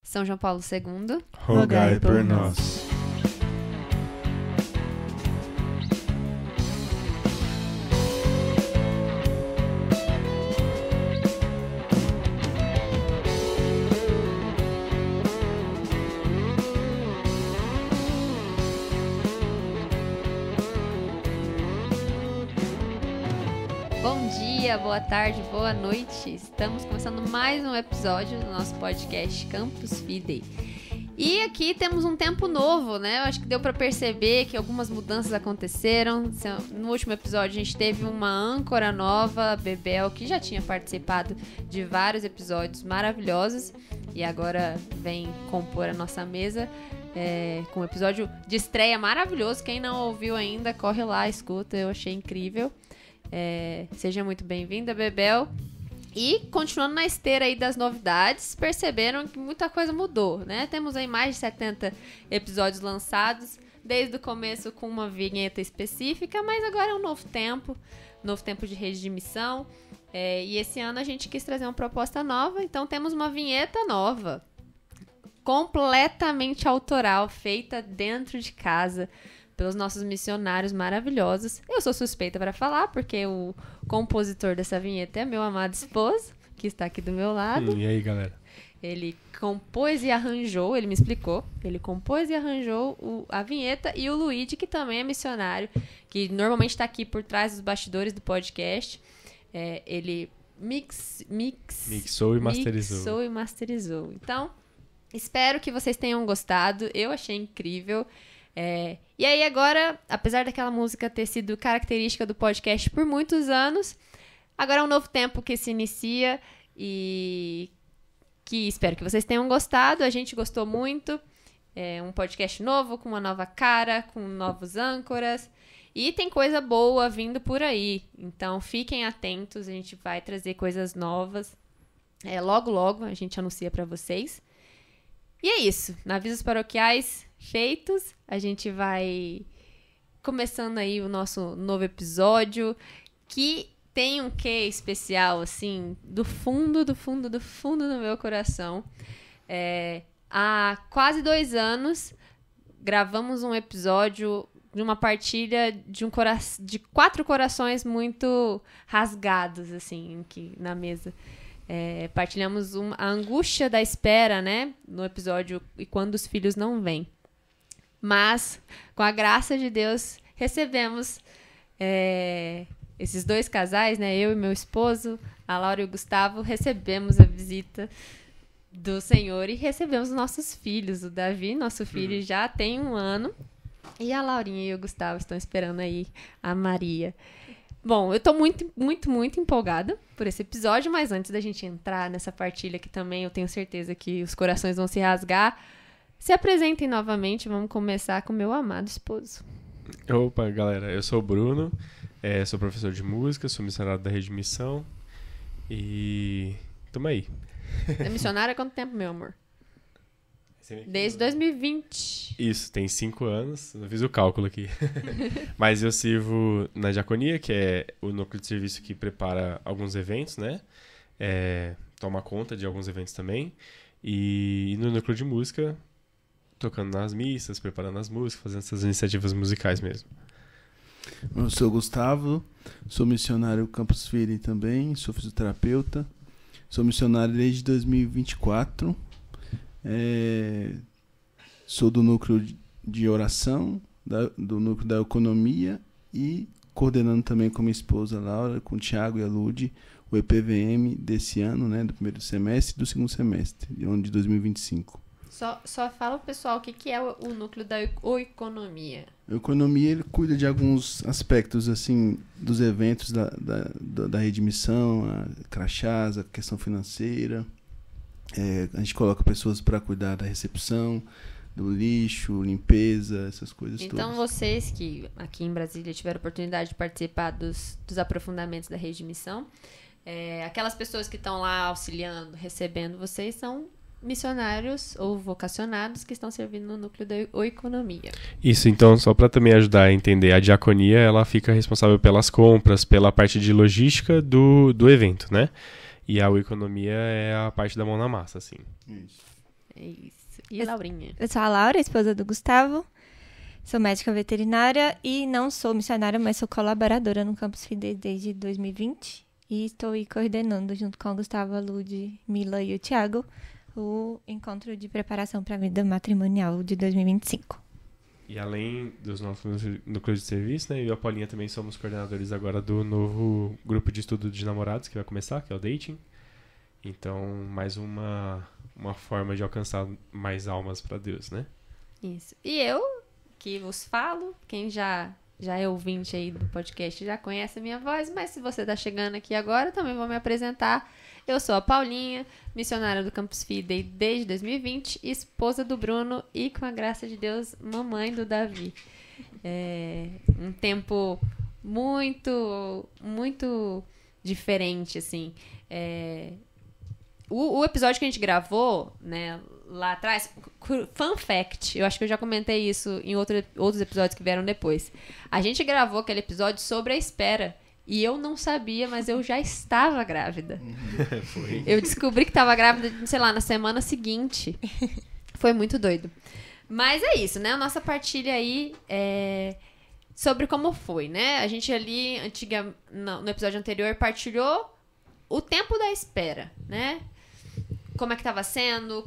São João Paulo II, rogai por nós. Boa tarde, boa noite. Estamos começando mais um episódio do nosso podcast Campus Fidei. E aqui temos um tempo novo, né? Eu acho que deu para perceber que algumas mudanças aconteceram. No último episódio a gente teve uma âncora nova, a Bebel, que já tinha participado de vários episódios maravilhosos e agora vem compor a nossa mesa com um episódio de estreia maravilhoso. Quem não ouviu ainda, corre lá, escuta, eu achei incrível. Seja muito bem-vinda, Bebel. E continuando na esteira aí das novidades, perceberam que muita coisa mudou, né? Temos aí mais de 70 episódios lançados, desde o começo com uma vinheta específica, mas agora é um novo tempo de rede de missão. E esse ano a gente quis trazer uma proposta nova, então temos uma vinheta nova, completamente autoral, feita dentro de casa, pelos nossos missionários maravilhosos. Eu sou suspeita para falar, porque o compositor dessa vinheta é meu amado esposo, que está aqui do meu lado. E aí, galera? Ele compôs e arranjou, ele me explicou, ele compôs e arranjou a vinheta, e o Luigi, que também é missionário, que normalmente está aqui por trás dos bastidores do podcast. Ele mixou e masterizou. Então, espero que vocês tenham gostado. Eu achei incrível. E aí agora, apesar daquela música ter sido característica do podcast por muitos anos, agora é um novo tempo que se inicia e que espero que vocês tenham gostado. A gente gostou muito. É um podcast novo, com uma nova cara, com novos âncoras, e tem coisa boa vindo por aí. Então fiquem atentos, a gente vai trazer coisas novas. Logo a gente anuncia para vocês. E é isso, avisos paroquiais feitos, a gente vai começando aí o nosso novo episódio, que tem um quê especial, assim, do fundo do meu coração. Há quase 2 anos, gravamos um episódio de uma partilha de 4 corações muito rasgados, assim, aqui na mesa. Partilhamos a angústia da espera, né, no episódio E Quando os Filhos Não Vêm. Mas, com a graça de Deus, recebemos esses 2 casais, né, eu e meu esposo, a Laura e o Gustavo, recebemos a visita do Senhor e recebemos nossos filhos. O Davi, nosso filho, já tem 1 ano, e a Laurinha e o Gustavo estão esperando aí a Maria. Bom, eu tô muito empolgada por esse episódio, mas antes da gente entrar nessa partilha que também eu tenho certeza que os corações vão se rasgar, se apresentem novamente, vamos começar com o meu amado esposo. Opa, galera, eu sou o Bruno, sou professor de música, sou missionário da Rede de Missão e tamo aí. É missionário há quanto tempo, meu amor? Desde 2020. Isso, tem 5 anos, eu fiz o cálculo aqui. Mas eu sirvo na diaconia, que é o núcleo de serviço que prepara alguns eventos, né? Toma conta de alguns eventos também. E no núcleo de música, tocando nas missas, preparando as músicas, fazendo essas iniciativas musicais mesmo. Eu sou o Gustavo, sou missionário Campus Fidei também, sou fisioterapeuta, sou missionário desde 2024. Sou do núcleo de oração, do núcleo da economia e coordenando também com minha esposa Laura, com o Thiago e a Lud, o EPVM desse ano, né, do primeiro semestre e do segundo semestre, de 2025. Só fala pro pessoal o que é o núcleo da economia. A economia, ele cuida de alguns aspectos assim dos eventos da Rede de Missão, crachás, a questão financeira. A gente coloca pessoas para cuidar da recepção, do lixo, limpeza, essas coisas todas. Então vocês que aqui em Brasília tiveram a oportunidade de participar dos aprofundamentos da Rede de Missão, aquelas pessoas que estão lá auxiliando, recebendo, vocês são missionários ou vocacionados que estão servindo no núcleo da economia. Isso, então, só para também ajudar a entender, a diaconia, ela fica responsável pelas compras, pela parte de logística do evento, né? E a economia é a parte da mão na massa, assim. Isso. Isso. E Laurinha? Eu sou a Laura, esposa do Gustavo. Sou médica veterinária e não sou missionária, mas sou colaboradora no Campus Fidei desde 2020. E estou aí coordenando, junto com o Gustavo, a Lud, Mila e o Thiago, o encontro de preparação para a vida matrimonial de 2025. E além dos nossos núcleos de serviço, né, eu e a Paulinha também somos coordenadores agora do novo grupo de estudo de namorados que vai começar, que é o Dating. Então, mais uma forma de alcançar mais almas para Deus, né? Isso. E eu, que vos falo, quem já é ouvinte aí do podcast já conhece a minha voz, mas se você tá chegando aqui agora, também vou me apresentar. Eu sou a Paulinha, missionária do Campus Fidei desde 2020, esposa do Bruno e, com a graça de Deus, mamãe do Davi. Um tempo muito, muito diferente, assim. O episódio que a gente gravou, né, lá atrás, fun fact, eu acho que eu já comentei isso em outros episódios que vieram depois. A gente gravou aquele episódio sobre a espera. E eu não sabia, mas eu já estava grávida. Foi. Eu descobri que estava grávida, sei lá, na semana seguinte. Foi muito doido. Mas é isso, né? A nossa partilha aí é sobre como foi, né? A gente ali, no episódio anterior, partilhou o tempo da espera, né? Como é que estava sendo,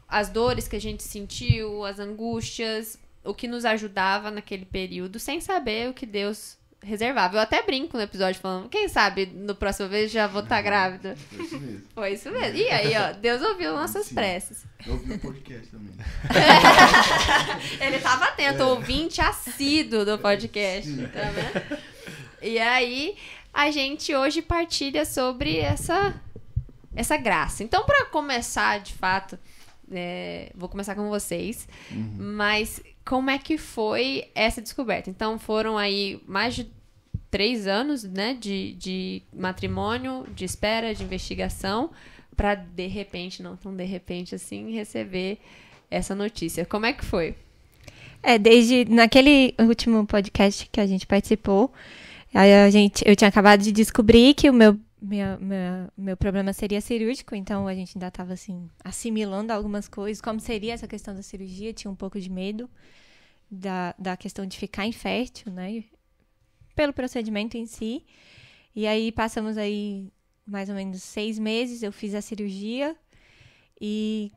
as dores que a gente sentiu, as angústias, o que nos ajudava naquele período, sem saber o que Deus reservava. Eu até brinco no episódio falando, quem sabe no próximo vez já vou estar grávida. Foi isso mesmo. Foi isso mesmo. E aí, ó, Deus ouviu nossas preces. Eu ouvi o podcast também. Ele estava atento, ouvinte assíduo do podcast. Tá vendo? E aí, a gente hoje partilha sobre essa graça. Então, para começar, de fato, vou começar com vocês, mas como é que foi essa descoberta? Então, foram aí mais de 3 anos, né, de matrimônio, de espera, de investigação, para de repente, não tão de repente assim, receber essa notícia. Como é que foi? Desde naquele último podcast que a gente participou, eu tinha acabado de descobrir que o meu problema seria cirúrgico, então a gente ainda estava assim, assimilando algumas coisas, como seria essa questão da cirurgia, tinha um pouco de medo da questão de ficar infértil, né, pelo procedimento em si. E aí passamos aí mais ou menos 6 meses, eu fiz a cirurgia e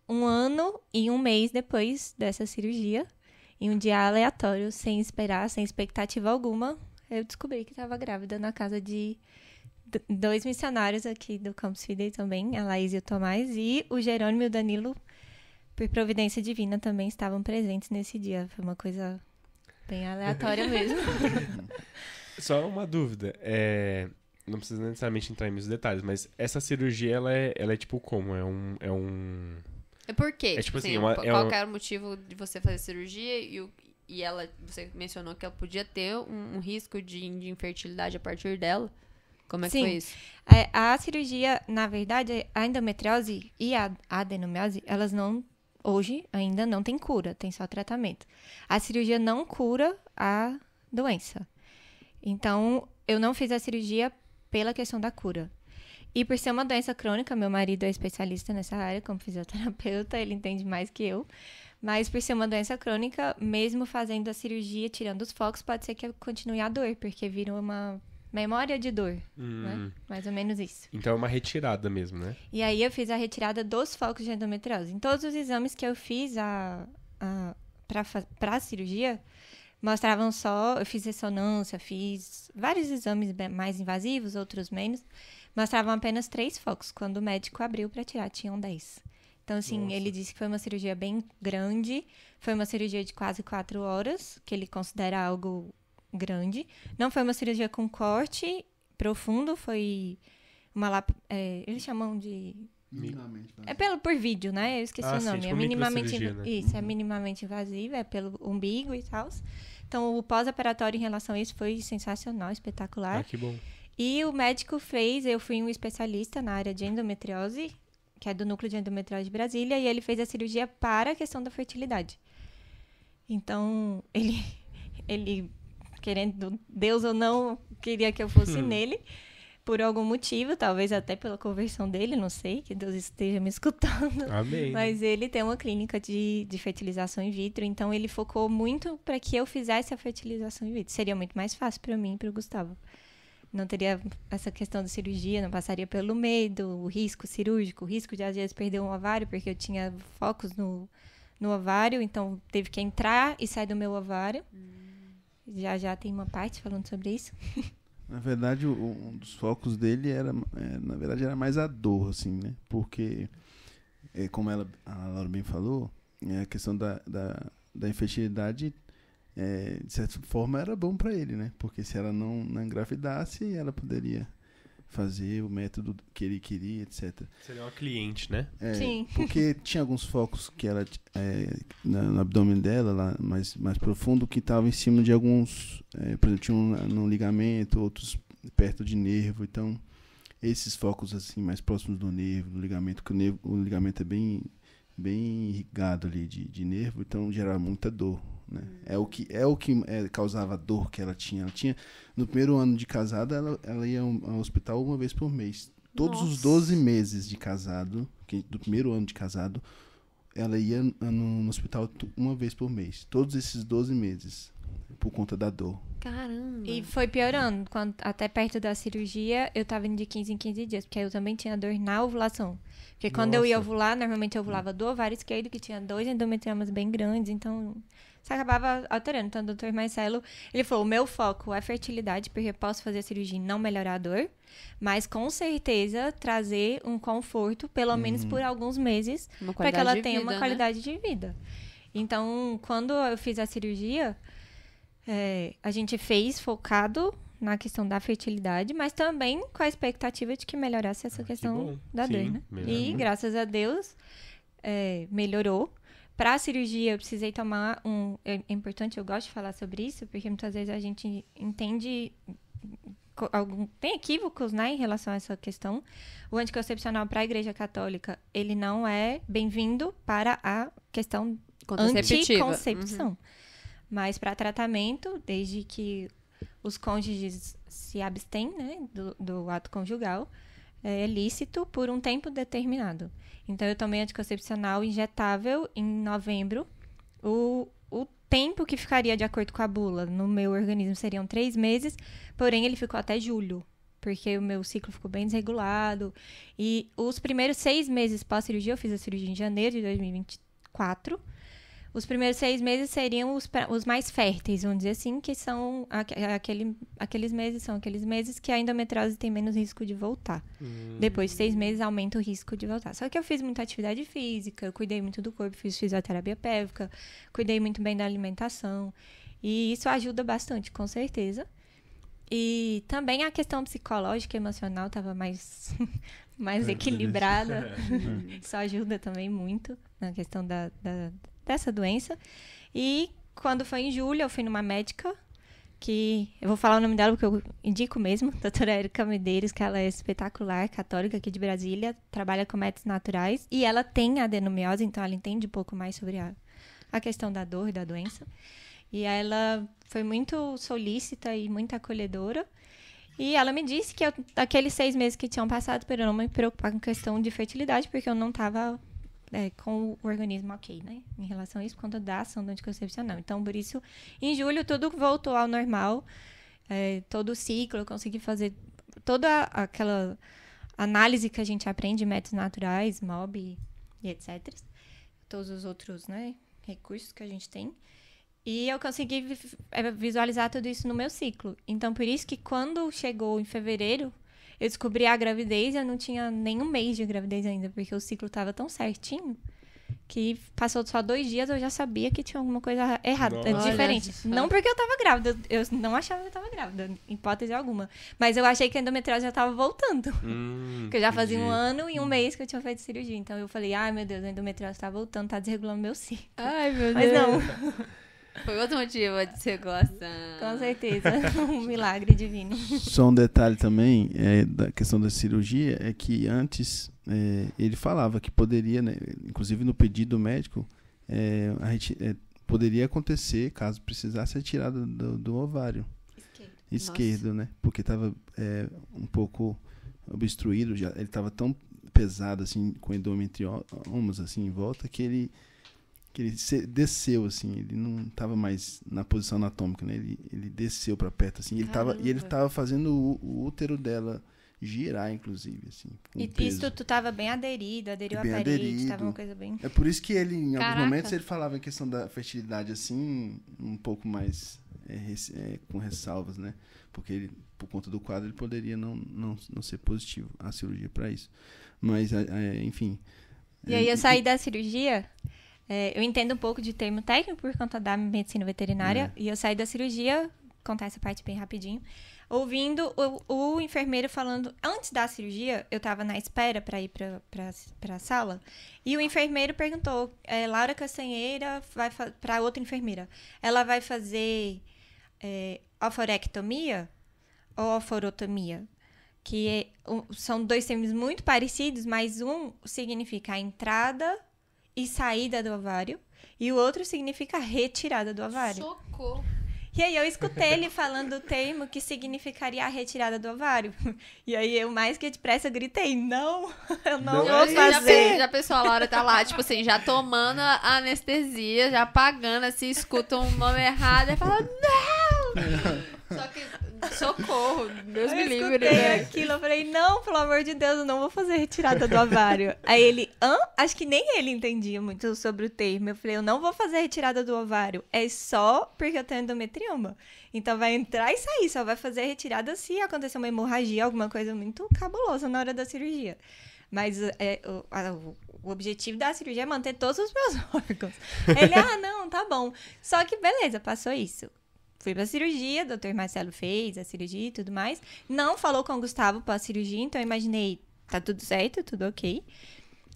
1 ano e 1 mês depois dessa cirurgia, em um dia aleatório, sem esperar, sem expectativa alguma, eu descobri que estava grávida na casa de 2 missionários aqui do Campus Fidei também, a Laís e o Tomás, e o Jerônimo e o Danilo, por providência divina, também estavam presentes nesse dia. Foi uma coisa bem aleatória mesmo. Só uma dúvida, não precisa necessariamente entrar em muitos detalhes, mas essa cirurgia, ela é tipo como? É por quê? É tipo assim, qual que era o motivo de você fazer cirurgia e você mencionou que ela podia ter um risco de infertilidade a partir dela? Como é que foi isso? A cirurgia, na verdade, a endometriose e a adenomiose, elas hoje ainda não tem cura, tem só tratamento. A cirurgia não cura a doença. Então, eu não fiz a cirurgia pela questão da cura. E por ser uma doença crônica, meu marido é especialista nessa área, como fisioterapeuta, ele entende mais que eu. Mas por ser uma doença crônica, mesmo fazendo a cirurgia, tirando os focos, pode ser que continue a dor, porque vira uma memória de dor, né? Mais ou menos isso. Então é uma retirada mesmo, né? E aí eu fiz a retirada dos focos de endometriose. Em todos os exames que eu fiz para a cirurgia, mostravam eu fiz ressonância, fiz vários exames mais invasivos, outros menos, mostravam apenas 3 focos. Quando o médico abriu para tirar, tinham 10. Então, assim, Nossa. Ele disse que foi uma cirurgia bem grande, foi uma cirurgia de quase 4 horas, que ele considera algo grande. Não foi uma cirurgia com corte profundo, foi uma eles chamam de... Minimamente. Por vídeo, né? Eu esqueci o nome. Tipo minimamente, né? Isso, é minimamente invasiva, é pelo umbigo e tal. Então, o pós-operatório em relação a isso foi sensacional, espetacular. Que bom. E o médico eu fui um especialista na área de endometriose, que é do Núcleo de Endometriose de Brasília, e ele fez a cirurgia para a questão da fertilidade. Então, ele querendo Deus ou não, queria que eu fosse nele, por algum motivo, talvez até pela conversão dele, não sei, que Deus esteja me escutando. Amém. Mas ele tem uma clínica de fertilização in vitro, então ele focou muito para que eu fizesse a fertilização in vitro. Seria muito mais fácil para mim e para o Gustavo. Não teria essa questão de cirurgia, não passaria pelo medo, o risco cirúrgico, o risco de às vezes perder um ovário, porque eu tinha focos no ovário, então teve que entrar e sair do meu ovário. Já tem uma parte falando sobre isso. Na verdade, um dos focos dele era mais a dor, assim, né? Porque, como a Laura bem falou, a questão da infertilidade, de certa forma, era bom para ele, né? Porque se ela não engravidasse, ela poderia fazer o método que ele queria, etc. Seria uma cliente, né? Sim. Porque tinha alguns focos que ela no abdômen dela, lá mais profundo, que estavam em cima de alguns, por exemplo, tinha no ligamento, outros perto de nervo. Então, esses focos assim mais próximos do nervo, do ligamento, que o ligamento é bem irrigado ali de nervo, então gerava muita dor. Né? É o que causava a dor que ela tinha. No primeiro ano de casada, ela ia ao hospital uma vez por mês. Todos os 12 meses de casado, do primeiro ano de casado, ela ia no hospital uma vez por mês. Todos esses 12 meses, por conta da dor. Caramba! E foi piorando. Até perto da cirurgia, eu tava indo de 15 em 15 dias, porque aí eu também tinha dor na ovulação. Porque quando eu ia ovular, normalmente eu ovulava do ovário esquerdo, que tinha 2 endometriomas bem grandes, então isso acabava alterando. Então, o Dr. Marcelo, ele falou, o meu foco é fertilidade, porque eu posso fazer a cirurgia e não melhorar a dor, mas com certeza trazer um conforto, pelo menos por alguns meses, para que ela tenha uma qualidade de vida. Então, quando eu fiz a cirurgia, a gente fez focado na questão da fertilidade, mas também com a expectativa de que melhorasse essa questão da dor, né? E, graças a Deus, melhorou. Para a cirurgia, eu precisei tomar É importante, eu gosto de falar sobre isso, porque muitas vezes a gente entende... Tem equívocos, né, em relação a essa questão. O anticoncepcional para a Igreja Católica, ele não é bem-vindo para a questão anticoncepção. Mas para tratamento, desde que os cônjuges se abstêm, né, do ato conjugal, é lícito por um tempo determinado. Então, eu tomei anticoncepcional injetável em novembro. O tempo que ficaria de acordo com a bula no meu organismo seriam 3 meses, porém ele ficou até julho, porque o meu ciclo ficou bem desregulado. E os primeiros 6 meses pós-cirurgia, eu fiz a cirurgia em janeiro de 2024, os primeiros 6 meses seriam os mais férteis, vamos dizer assim, que são aqueles meses que a endometriose tem menos risco de voltar. Depois de 6 meses, aumenta o risco de voltar. Só que eu fiz muita atividade física, eu cuidei muito do corpo, fiz fisioterapia pélvica, cuidei muito bem da alimentação. E isso ajuda bastante, com certeza. E também a questão psicológica e emocional estava mais equilibrada. Isso ajuda também muito na questão dessa doença. E quando foi em julho, eu fui numa médica, que eu vou falar o nome dela porque eu indico mesmo, doutora Érica Medeiros, que ela é espetacular, católica aqui de Brasília, trabalha com métodos naturais, e ela tem adenomiose, então ela entende um pouco mais sobre a questão da dor e da doença. E ela foi muito solícita e muito acolhedora, e ela me disse que aqueles 6 meses que tinham passado, para eu não me preocupar com questão de fertilidade, porque eu não estava com o organismo ok, né? Em relação a isso, por conta da ação do anticoncepcional. Então, por isso, em julho, tudo voltou ao normal. Todo o ciclo, eu consegui fazer toda aquela análise que a gente aprende, métodos naturais, MOB e etc. Todos os outros, né, recursos que a gente tem. E eu consegui visualizar tudo isso no meu ciclo. Então, por isso que quando chegou em fevereiro, eu descobri a gravidez, eu não tinha nem 1 mês de gravidez ainda, porque o ciclo estava tão certinho que passou só 2 dias, eu já sabia que tinha alguma coisa errada, diferente. Não porque eu estava grávida, eu não achava que eu estava grávida, em hipótese alguma. Mas eu achei que a endometriose já estava voltando. Porque eu já fazia 1 ano e 1 mês que eu tinha feito cirurgia. Então eu falei, ai meu Deus, a endometriose está voltando, está desregulando meu ciclo. Ai meu Deus. Mas não. Foi outro motivo de desregulação. Com certeza. Um milagre divino. Só um detalhe também da questão da cirurgia é que antes ele falava que poderia, né, inclusive no pedido médico, a gente poderia acontecer, caso precisasse, a retirada do ovário. esquerdo, né? Porque estava um pouco obstruído, já ele estava tão pesado assim, com endometriomas assim em volta, que ele desceu assim, ele não estava mais na posição anatômica, né? Ele desceu para perto assim, ele estava fazendo o útero dela girar, inclusive, assim. E isso tu tava bem aderiu à parede, tava uma coisa bem... É por isso que ele, em alguns momentos, ele falava em questão da fertilidade, assim, um pouco mais com ressalvas, né? Porque ele, por conta do quadro, ele poderia não ser positivo a cirurgia para isso. Mas, enfim... E aí eu saí da cirurgia... eu entendo um pouco de termo técnico por conta da medicina veterinária. E eu saí da cirurgia, contar essa parte bem rapidinho, ouvindo o enfermeiro falando... Antes da cirurgia, eu estava na espera para ir para a sala. E o enfermeiro perguntou, Laura Castanheira vai para outra enfermeira. Ela vai fazer oforectomia ou oforotomia? Que são dois termos muito parecidos, mas um significa a entrada e saída do ovário, e o outro significa retirada do ovário. Socorro! E aí eu escutei ele falando o termo que significaria a retirada do ovário. E aí eu, mais que depressa, gritei, não, eu não vou fazer. Já a pessoa, a Laura tá lá, tipo assim, já tomando a anestesia, já pagando, assim, escuta um nome errado e fala, não! Só que, socorro, Deus me livre, né? Eu escutei aquilo, eu falei, não, pelo amor de Deus, eu não vou fazer retirada do ovário. Aí ele, acho que nem ele entendia muito sobre o termo. Eu falei, eu não vou fazer retirada do ovário, é só porque eu tenho endometrioma. Então vai entrar e sair, só vai fazer retirada se acontecer uma hemorragia, alguma coisa muito cabulosa na hora da cirurgia. Mas o objetivo da cirurgia é manter todos os meus órgãos. Ele, não, tá bom. Só que beleza, passou isso. Fui pra cirurgia, o Dr. Marcelo fez a cirurgia e tudo mais. Não falou com o Gustavo pra cirurgia, então eu imaginei, tá tudo certo, tudo ok.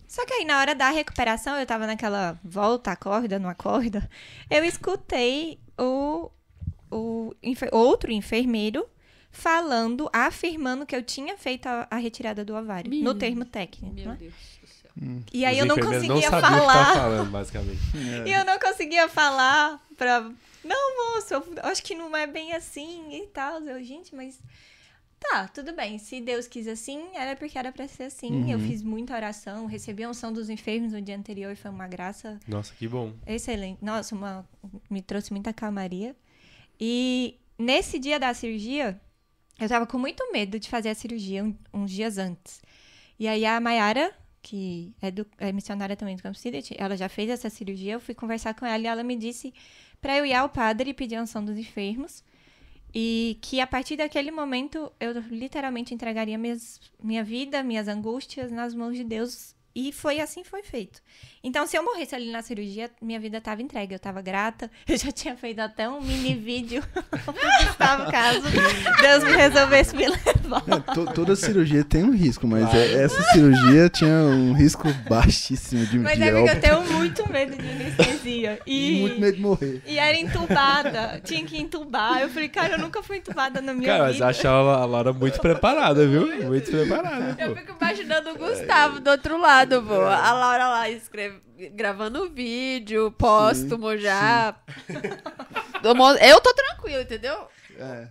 Só que aí, na hora da recuperação, eu tava naquela volta, acorda, não acorda. Eu escutei outro enfermeiro afirmando que eu tinha feito a retirada do ovário, no termo técnico. Meu né? Deus do céu. E aí eu não conseguia não sabia falar. O que tava falando, basicamente. E eu não conseguia falar pra... Não, moço, eu acho que não é bem assim e tal. Eu, gente, mas... Tá, tudo bem. Se Deus quis assim, era porque era pra ser assim. Eu fiz muita oração, recebi a unção dos enfermos no dia anterior, foi uma graça... Nossa, que bom. Excelente. Nossa, me trouxe muita calmaria. E nesse dia da cirurgia, eu tava com muito medo de fazer a cirurgia uns dias antes. E aí a Mayara, que é missionária também do Campus City, ela já fez essa cirurgia, eu fui conversar com ela e ela me disse para eu ir ao padre e pedir a unção dos enfermos, e que a partir daquele momento eu literalmente entregaria minha vida, minhas angústias nas mãos de Deus, e foi assim foi feito. Então, se eu morresse ali na cirurgia, minha vida estava entregue, eu estava grata, eu já tinha feito até um mini vídeo pro Gustavo, caso Deus me resolvesse me levar. Toda cirurgia tem um risco, mas essa cirurgia tinha um risco baixíssimo de Mas é porque eu tenho muito medo de anestesia. E muito medo de morrer. E era entubada, tinha que entubar. Eu falei, cara, eu nunca fui entubada na minha vida. Mas acho a Laura muito preparada, viu? Muito preparada. Eu fico imaginando o Gustavo do outro lado, pô. A Laura lá gravando vídeo, póstumo já. Eu tô tranquilo, entendeu?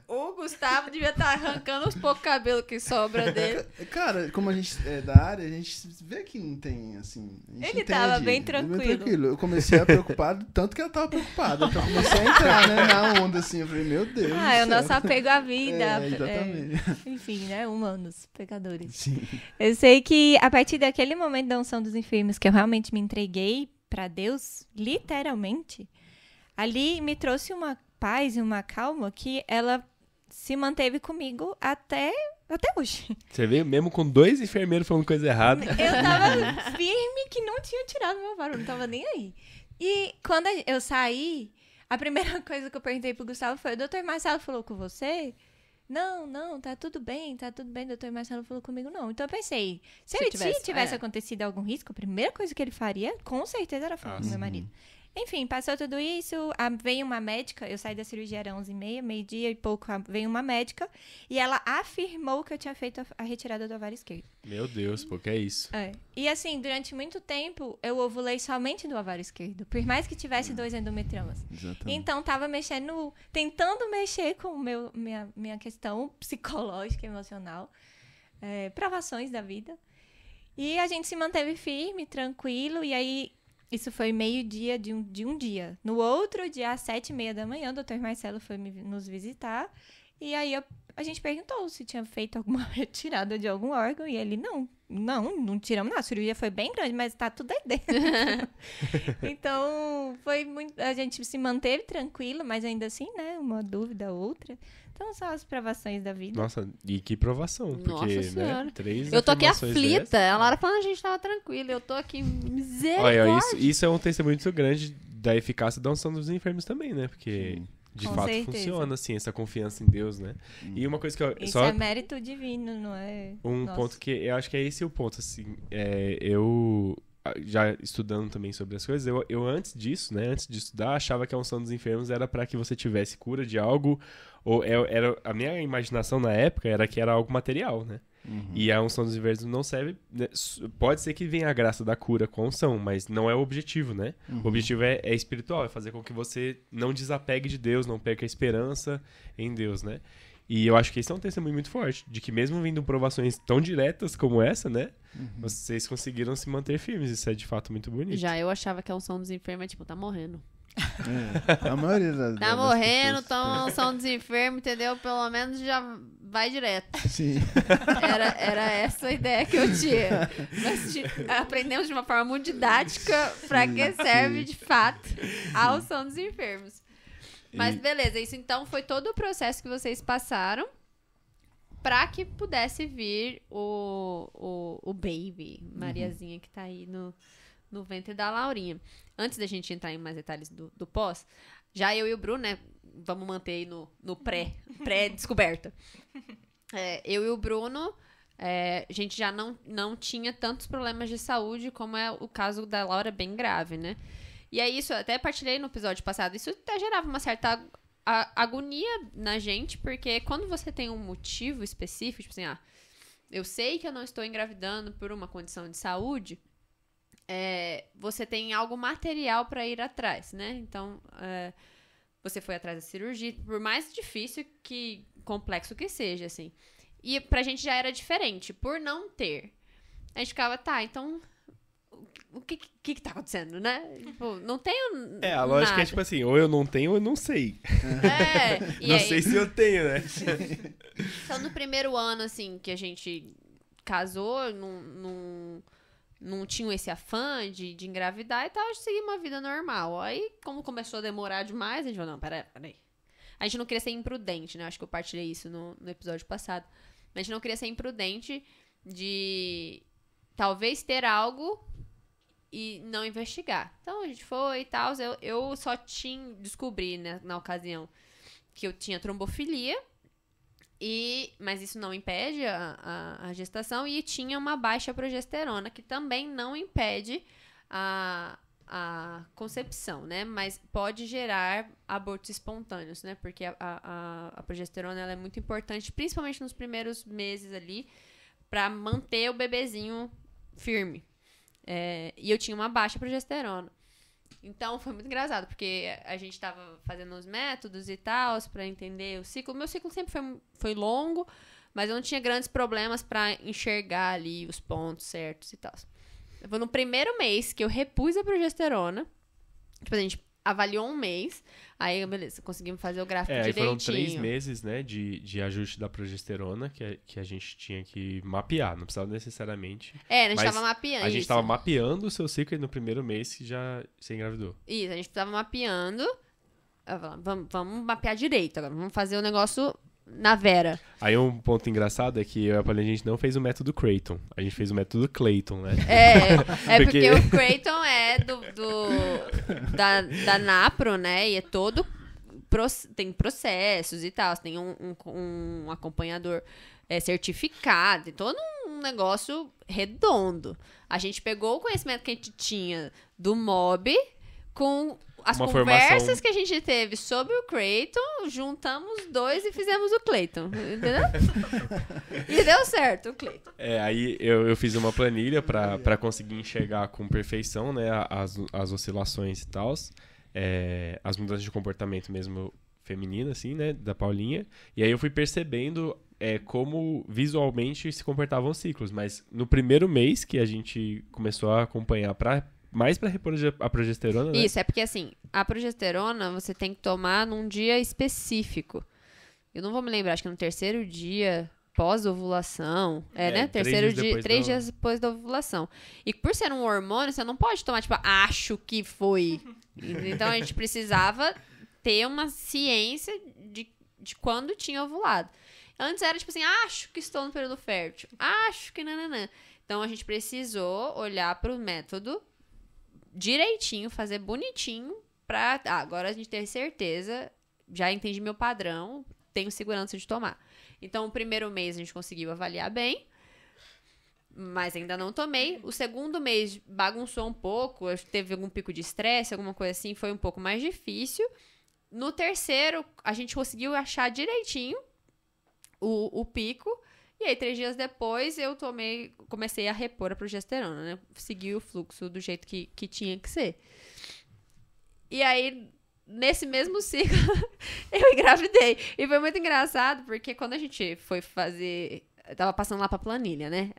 O Gustavo devia estar arrancando os poucos cabelos que sobra dele. Cara, como a gente é da área, a gente vê que não tem, assim... Ele tava bem tranquilo. Eu comecei a preocupar, tanto que ela tava preocupada. Então eu comecei a entrar, né, na onda, assim. Eu falei, meu Deus é o nosso apego à vida. Exatamente. Enfim, né, humanos, pecadores. Sim. Eu sei que a partir daquele momento da unção dos enfermos, que eu realmente me entreguei pra Deus, literalmente, ali me trouxe uma paz e uma calma que ela se manteve comigo até hoje. Você veio mesmo com 2 enfermeiros falando coisa errada. Eu tava firme que não tinha tirado meu ovário, não tava nem aí. E quando eu saí, a primeira coisa que eu perguntei pro Gustavo foi: o doutor Marcelo falou com você? Não, tá tudo bem, o doutor Marcelo falou comigo, não. Então eu pensei, se tivesse acontecido algum risco, a primeira coisa que ele faria, com certeza, era falar com meu marido. Enfim, passou tudo isso, veio uma médica, eu saí da cirurgia, era 11h30, meio-dia e pouco, veio uma médica, e ela afirmou que eu tinha feito a retirada do ovário esquerdo. Meu Deus, pô, que é isso? E assim, durante muito tempo, eu ovulei somente do ovário esquerdo, por mais que tivesse 2 endometriomas. Exatamente. Então, tava tentando mexer com minha questão psicológica, emocional, provações da vida. E a gente se manteve firme, tranquilo, e aí... Isso foi meio-dia de um dia. No outro dia, às 7h30 da manhã, o Dr. Marcelo foi nos visitar. E aí a gente perguntou se tinha feito alguma retirada de algum órgão. E ele, não tiramos nada. A cirurgia foi bem grande, mas tá tudo aí dentro. Então, a gente se manteve tranquilo, mas ainda assim, né? Uma dúvida, outra. Então, são as provações da vida. Nossa, e que provação. Porque, Nossa Senhora. né, 3 Eu tô aqui afirmações aflita. A Laura falando a gente tava tranquila. Eu tô aqui misericórdia. Olha, isso é um testemunho muito grande da eficácia da unção dos enfermos também, né? Porque, de Com fato, certeza. funciona, assim, essa confiança em Deus, né? E uma coisa que eu... Isso só é mérito divino, não é? Nossa. ponto que... Eu acho que é esse o ponto, assim. Eu... Já estudando também sobre as coisas, eu antes disso, né? Antes de estudar, achava que a unção dos enfermos era para que você tivesse cura de algo, ou era a minha imaginação na época era que era algo material, né? E a unção dos enfermos não serve, né? Pode ser que venha a graça da cura com a unção, mas não é o objetivo, né? O objetivo é espiritual, é fazer com que você não desapegue de Deus, não perca a esperança em Deus, né? E eu acho que esse é um testemunho muito forte, de que mesmo vindo provações tão diretas como essa, né? Vocês conseguiram se manter firmes. Isso é de fato muito bonito. Já eu achava que a unção dos enfermos é tipo, tá morrendo. A maioria das Tá das morrendo, pessoas- toma a unção dos enfermos, entendeu? Pelo menos já vai direto. Sim. Era essa a ideia que eu tinha. Mas aprendemos de uma forma muito didática pra que serve de fato a unção dos enfermos. Mas beleza, isso então foi todo o processo que vocês passaram pra que pudesse vir o baby, Mariazinha, que tá aí no ventre da Laurinha. Antes da gente entrar em mais detalhes do pós, já eu e o Bruno, né, vamos manter aí no pré-descoberta. Eu e o Bruno, a gente já não tinha tantos problemas de saúde como é o caso da Laura, bem grave, né? E aí isso, eu até partilhei no episódio passado, isso até gerava uma certa agonia na gente, porque quando você tem um motivo específico, tipo assim, eu sei que eu não estou engravidando por uma condição de saúde, você tem algo material para ir atrás, né? Então, você foi atrás da cirurgia, por mais difícil complexo que seja, assim. E pra gente já era diferente, por não ter. A gente ficava, então... O que tá acontecendo, né? Tipo, não tenho A lógica nada. é tipo assim, ou eu não tenho ou eu não sei. E Não aí, sei se eu tenho, né? então, no primeiro ano, assim, que a gente casou, não tinha esse afã de engravidar e tal, a gente seguia uma vida normal. Aí, como começou a demorar demais, a gente falou, não, peraí. A gente não queria ser imprudente, né? Acho que eu partilhei isso no episódio passado. A gente não queria ser imprudente de talvez ter algo e não investigar. Então, a gente foi e tal. Eu só descobri, né, na ocasião, que eu tinha trombofilia, mas isso não impede a gestação, e tinha uma baixa progesterona, que também não impede a concepção, né? Mas pode gerar abortos espontâneos, né? Porque a progesterona ela é muito importante, principalmente nos primeiros meses ali, para manter o bebezinho firme. E eu tinha uma baixa progesterona. Então, foi muito engraçado, porque a gente tava fazendo os métodos e tal, pra entender o ciclo. Meu ciclo sempre foi longo, mas eu não tinha grandes problemas pra enxergar ali os pontos certos e tal. Foi no primeiro mês que eu repus a progesterona. Tipo, a gente avaliou um mês, aí, beleza, conseguimos fazer o gráfico Aí direitinho. foram 3 meses, né, de ajuste da progesterona que a gente tinha que mapear, não precisava necessariamente. A gente mas tava mapeando A gente isso. tava mapeando o seu ciclo e no primeiro mês que já você engravidou. Isso, a gente tava mapeando. Eu falei, vamos mapear direito agora, vamos fazer o negócio na vera. Aí um ponto engraçado é que a gente não fez o método Creighton, a gente fez o método Clayton, né? Porque o Creighton é da Napro, né? E é todo... Tem processos e tal. Você tem um acompanhador certificado. Tem todo um negócio redondo. A gente pegou o conhecimento que a gente tinha do MOB, com as Uma conversas formação. que a gente teve sobre o Creighton, juntamos 2 e fizemos o Cleiton, entendeu? E deu certo o Cleiton. Aí eu fiz uma planilha pra conseguir enxergar com perfeição, né, as oscilações e tal, as mudanças de comportamento mesmo feminino, assim, né, da Paulinha. E aí eu fui percebendo como visualmente se comportavam os ciclos. Mas no primeiro mês que a gente começou a acompanhar mais pra repor a progesterona, né? Isso, é porque assim, a progesterona você tem que tomar num dia específico. Eu não vou me lembrar, acho que no terceiro dia pós-ovulação. Né? Terceiro dia, 3 dias depois da ovulação. E por ser um hormônio, você não pode tomar, tipo, acho que foi. Então a gente precisava ter uma ciência de quando tinha ovulado. Antes era tipo assim, acho que estou no período fértil. Acho que nananã. Então a gente precisou olhar pro método direitinho, fazer bonitinho pra agora a gente ter certeza, já entendi meu padrão, tenho segurança de tomar. Então, o primeiro mês a gente conseguiu avaliar bem, mas ainda não tomei. O segundo mês bagunçou um pouco, teve algum pico de estresse, alguma coisa assim, foi um pouco mais difícil. No terceiro, a gente conseguiu achar direitinho o pico. E aí, 3 dias depois, eu comecei a repor a progesterona, né? Segui o fluxo do jeito que tinha que ser. E aí, nesse mesmo ciclo, eu engravidei. E foi muito engraçado, porque quando a gente foi fazer... Eu tava passando lá pra planilha, né?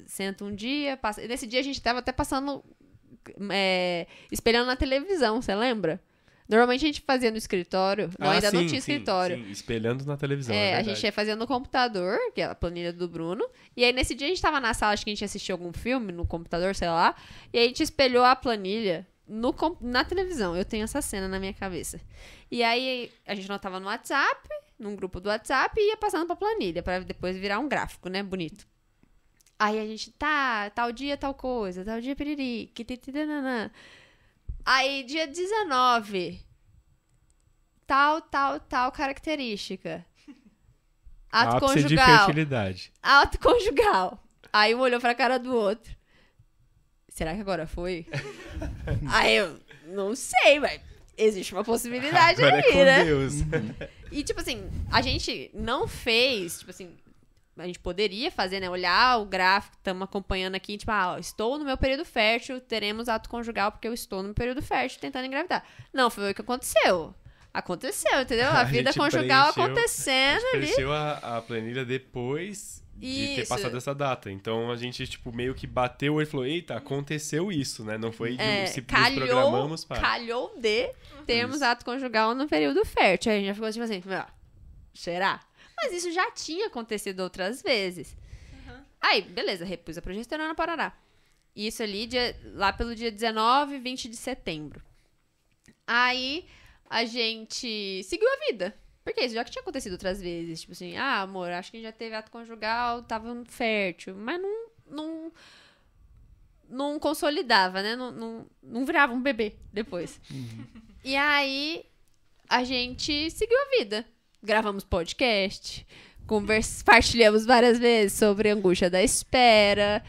Senta um dia, passa... E nesse dia a gente tava até passando... espelhando na televisão, você lembra? Normalmente a gente fazia no escritório. Ainda não tinha escritório. Sim, espelhando na televisão. A gente ia fazendo no computador, que é a planilha do Bruno. E aí nesse dia a gente tava na sala, acho que a gente assistiu algum filme no computador, sei lá. E aí a gente espelhou a planilha na televisão. Eu tenho essa cena na minha cabeça. E aí a gente anotava no WhatsApp, num grupo do WhatsApp, e ia passando pra planilha, pra depois virar um gráfico, né? Bonito. Aí a gente, tal dia tal coisa, tal dia piriri, nananã. Aí, dia 19, tal característica. Ato Ápice de conjugal. fertilidade. Ato conjugal. Aí um olhou pra cara do outro. Será que agora foi? Aí eu, não sei, mas existe uma possibilidade Agora aí, é com né? Deus. E, tipo assim, a gente não fez, tipo assim, a gente poderia fazer, né? Olhar o gráfico, estamos acompanhando aqui, tipo, estou no meu período fértil, teremos ato conjugal porque eu estou no meu período fértil tentando engravidar. Não, foi o que aconteceu. Aconteceu, entendeu? A vida conjugal acontecendo ali. A gente ali. preencheu a planilha depois de ter passado essa data. Então, a gente, tipo, meio que bateu o olho e falou, eita, aconteceu isso, né? Não foi se programamos para... Calhou de termos ato conjugal no período fértil. Aí a gente já ficou tipo assim, será? Mas isso já tinha acontecido outras vezes. Aí, beleza, repus a progesterona, parará. Isso ali, lá pelo dia 19, 20 de setembro. Aí, a gente seguiu a vida. Porque isso já que tinha acontecido outras vezes. Tipo assim, amor, acho que já teve ato conjugal, tava fértil. Mas não consolidava, né? Não virava um bebê depois. E aí, a gente seguiu a vida. Gravamos podcast, partilhamos várias vezes sobre a angústia da espera,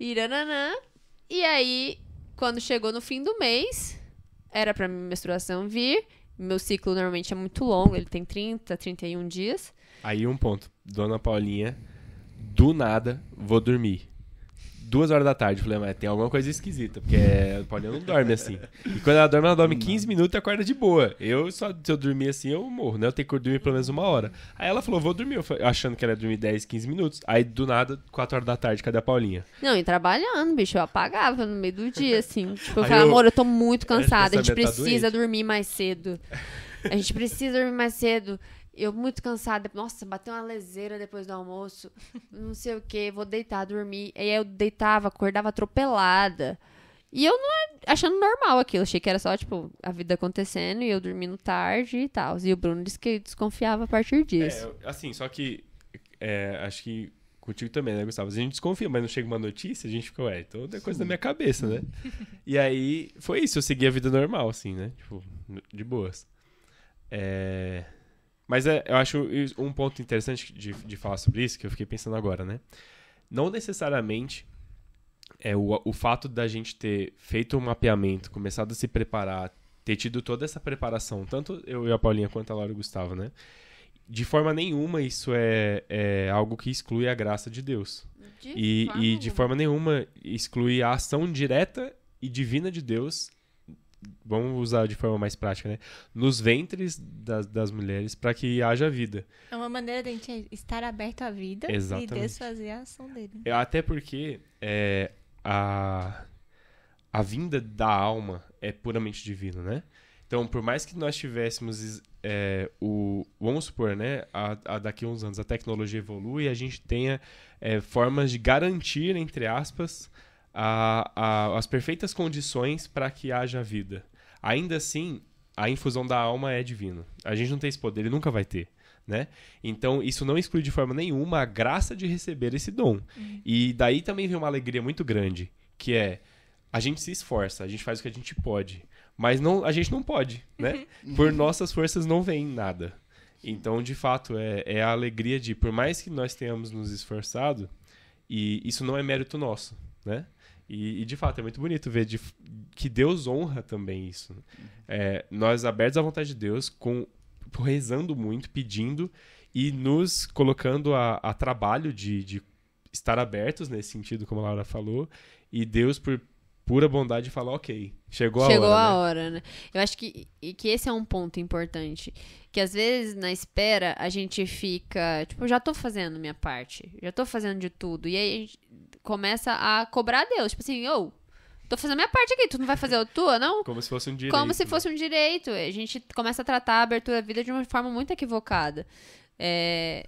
irananã. E aí, quando chegou no fim do mês, era pra minha menstruação vir. Meu ciclo normalmente é muito longo, ele tem 30, 31 dias. Aí um ponto, Dona Paulinha, do nada, vou dormir. 2 horas da tarde, falei, mas tem alguma coisa esquisita, porque a Paulinha não dorme assim. E quando ela dorme 15 minutos e acorda de boa. Se eu dormir assim, eu morro, né? Eu tenho que dormir pelo menos 1 hora. Aí ela falou, vou dormir, achando que ela ia dormir 10, 15 minutos. Aí, do nada, 4 horas da tarde, cadê a Paulinha? Não, e trabalhando, bicho, eu apagava no meio do dia, assim. Tipo, eu Aí falava, amor, eu tô muito cansada, a gente essa precisa tá dormir mais cedo. A gente precisa dormir mais cedo. Eu muito cansada. Nossa, bateu uma leseira depois do almoço. Não sei o que, vou deitar, dormir. Aí eu deitava, acordava atropelada. E eu não achando normal aquilo. Achei que era só, tipo, a vida acontecendo e eu dormindo tarde e tal. E o Bruno disse que desconfiava a partir disso. Assim, só que acho que contigo também, né, Gustavo? A gente desconfia, mas não chega uma notícia, a gente fica, então é coisa da minha cabeça, né? E aí, foi isso. Eu segui a vida normal, assim, né? Tipo, de boas. Mas eu acho um ponto interessante de falar sobre isso, que eu fiquei pensando agora, né? Não necessariamente o fato da gente ter feito um mapeamento, começado a se preparar, ter tido toda essa preparação, tanto eu e a Paulinha quanto a Laura e o Gustavo, né? De forma nenhuma isso é algo que exclui a graça de Deus. De forma nenhuma exclui a ação direta e divina de Deus, vamos usar de forma mais prática, né? Nos ventres das mulheres para que haja vida. É uma maneira de a gente estar aberto à vida. Exatamente. E Deus fazer a ação dele. Até porque a vinda da alma é puramente divina, né? Então, por mais que nós tivéssemos vamos supor, né? Daqui a uns anos a tecnologia evolui e a gente tenha formas de garantir, entre aspas, as perfeitas condições para que haja vida. Ainda assim, a infusão da alma é divina. A gente não tem esse poder, ele nunca vai ter, né? Então, isso não exclui de forma nenhuma a graça de receber esse dom. E daí também vem uma alegria muito grande, que a gente se esforça, a gente faz o que a gente pode, mas a gente não pode, né? Por nossas forças não vem nada. Então, de fato, é a alegria de, por mais que nós tenhamos nos esforçado, e isso não é mérito nosso, né? E de fato, é muito bonito ver que Deus honra também isso. Nós abertos à vontade de Deus, rezando muito, pedindo, e nos colocando a trabalho de estar abertos nesse sentido, como a Laura falou, e Deus, por pura bondade, fala, ok, chegou a hora, né? Eu acho que esse é um ponto importante. Que às vezes, na espera, a gente fica, tipo, já tô fazendo minha parte, já tô fazendo de tudo. E aí a gente começa a cobrar Deus. Tipo assim, tô fazendo minha parte aqui, tu não vai fazer a tua, não? Como se fosse um direito. Como se fosse um direito. A gente começa a tratar a abertura da vida de uma forma muito equivocada. É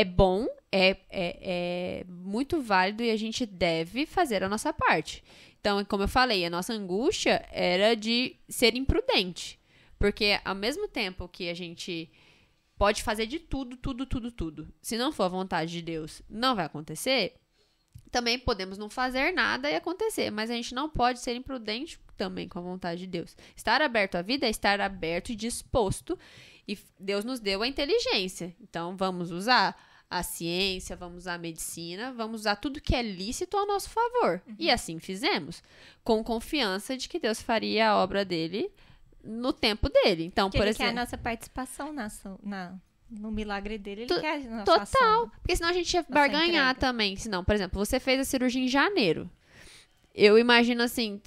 bom, é muito válido e a gente deve fazer a nossa parte. Então, como eu falei, a nossa angústia era de ser imprudente. Porque ao mesmo tempo que a gente pode fazer de tudo, se não for a vontade de Deus, não vai acontecer, também podemos não fazer nada e acontecer. Mas a gente não pode ser imprudente também com a vontade de Deus. Estar aberto à vida é estar aberto e disposto. E Deus nos deu a inteligência. Então, vamos usar a ciência, vamos usar a medicina, vamos usar tudo que é lícito ao nosso favor. E assim fizemos, com confiança de que Deus faria a obra dele no tempo dele. Então, porque por ele exemplo, quer a nossa participação no milagre dele, ele quer a nossa total, ação. porque senão a gente ia barganhar também. Senão, por exemplo, você fez a cirurgia em janeiro. Eu imagino assim,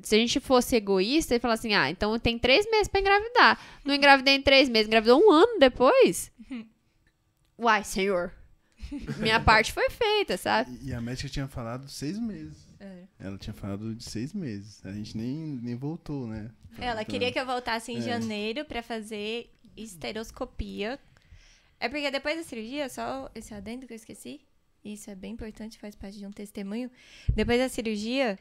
se a gente fosse egoísta e falar assim, então tem 3 meses pra engravidar. Não engravidei em 3 meses, engravidou 1 ano depois. Uai, senhor. Minha parte foi feita, sabe? E a médica tinha falado 6 meses. Ela tinha falado de 6 meses. A gente nem voltou, né? Ela queria que eu voltasse em janeiro pra fazer esteroscopia. É porque depois da cirurgia, só esse adendo que eu esqueci, isso é bem importante, faz parte de um testemunho. Depois da cirurgia,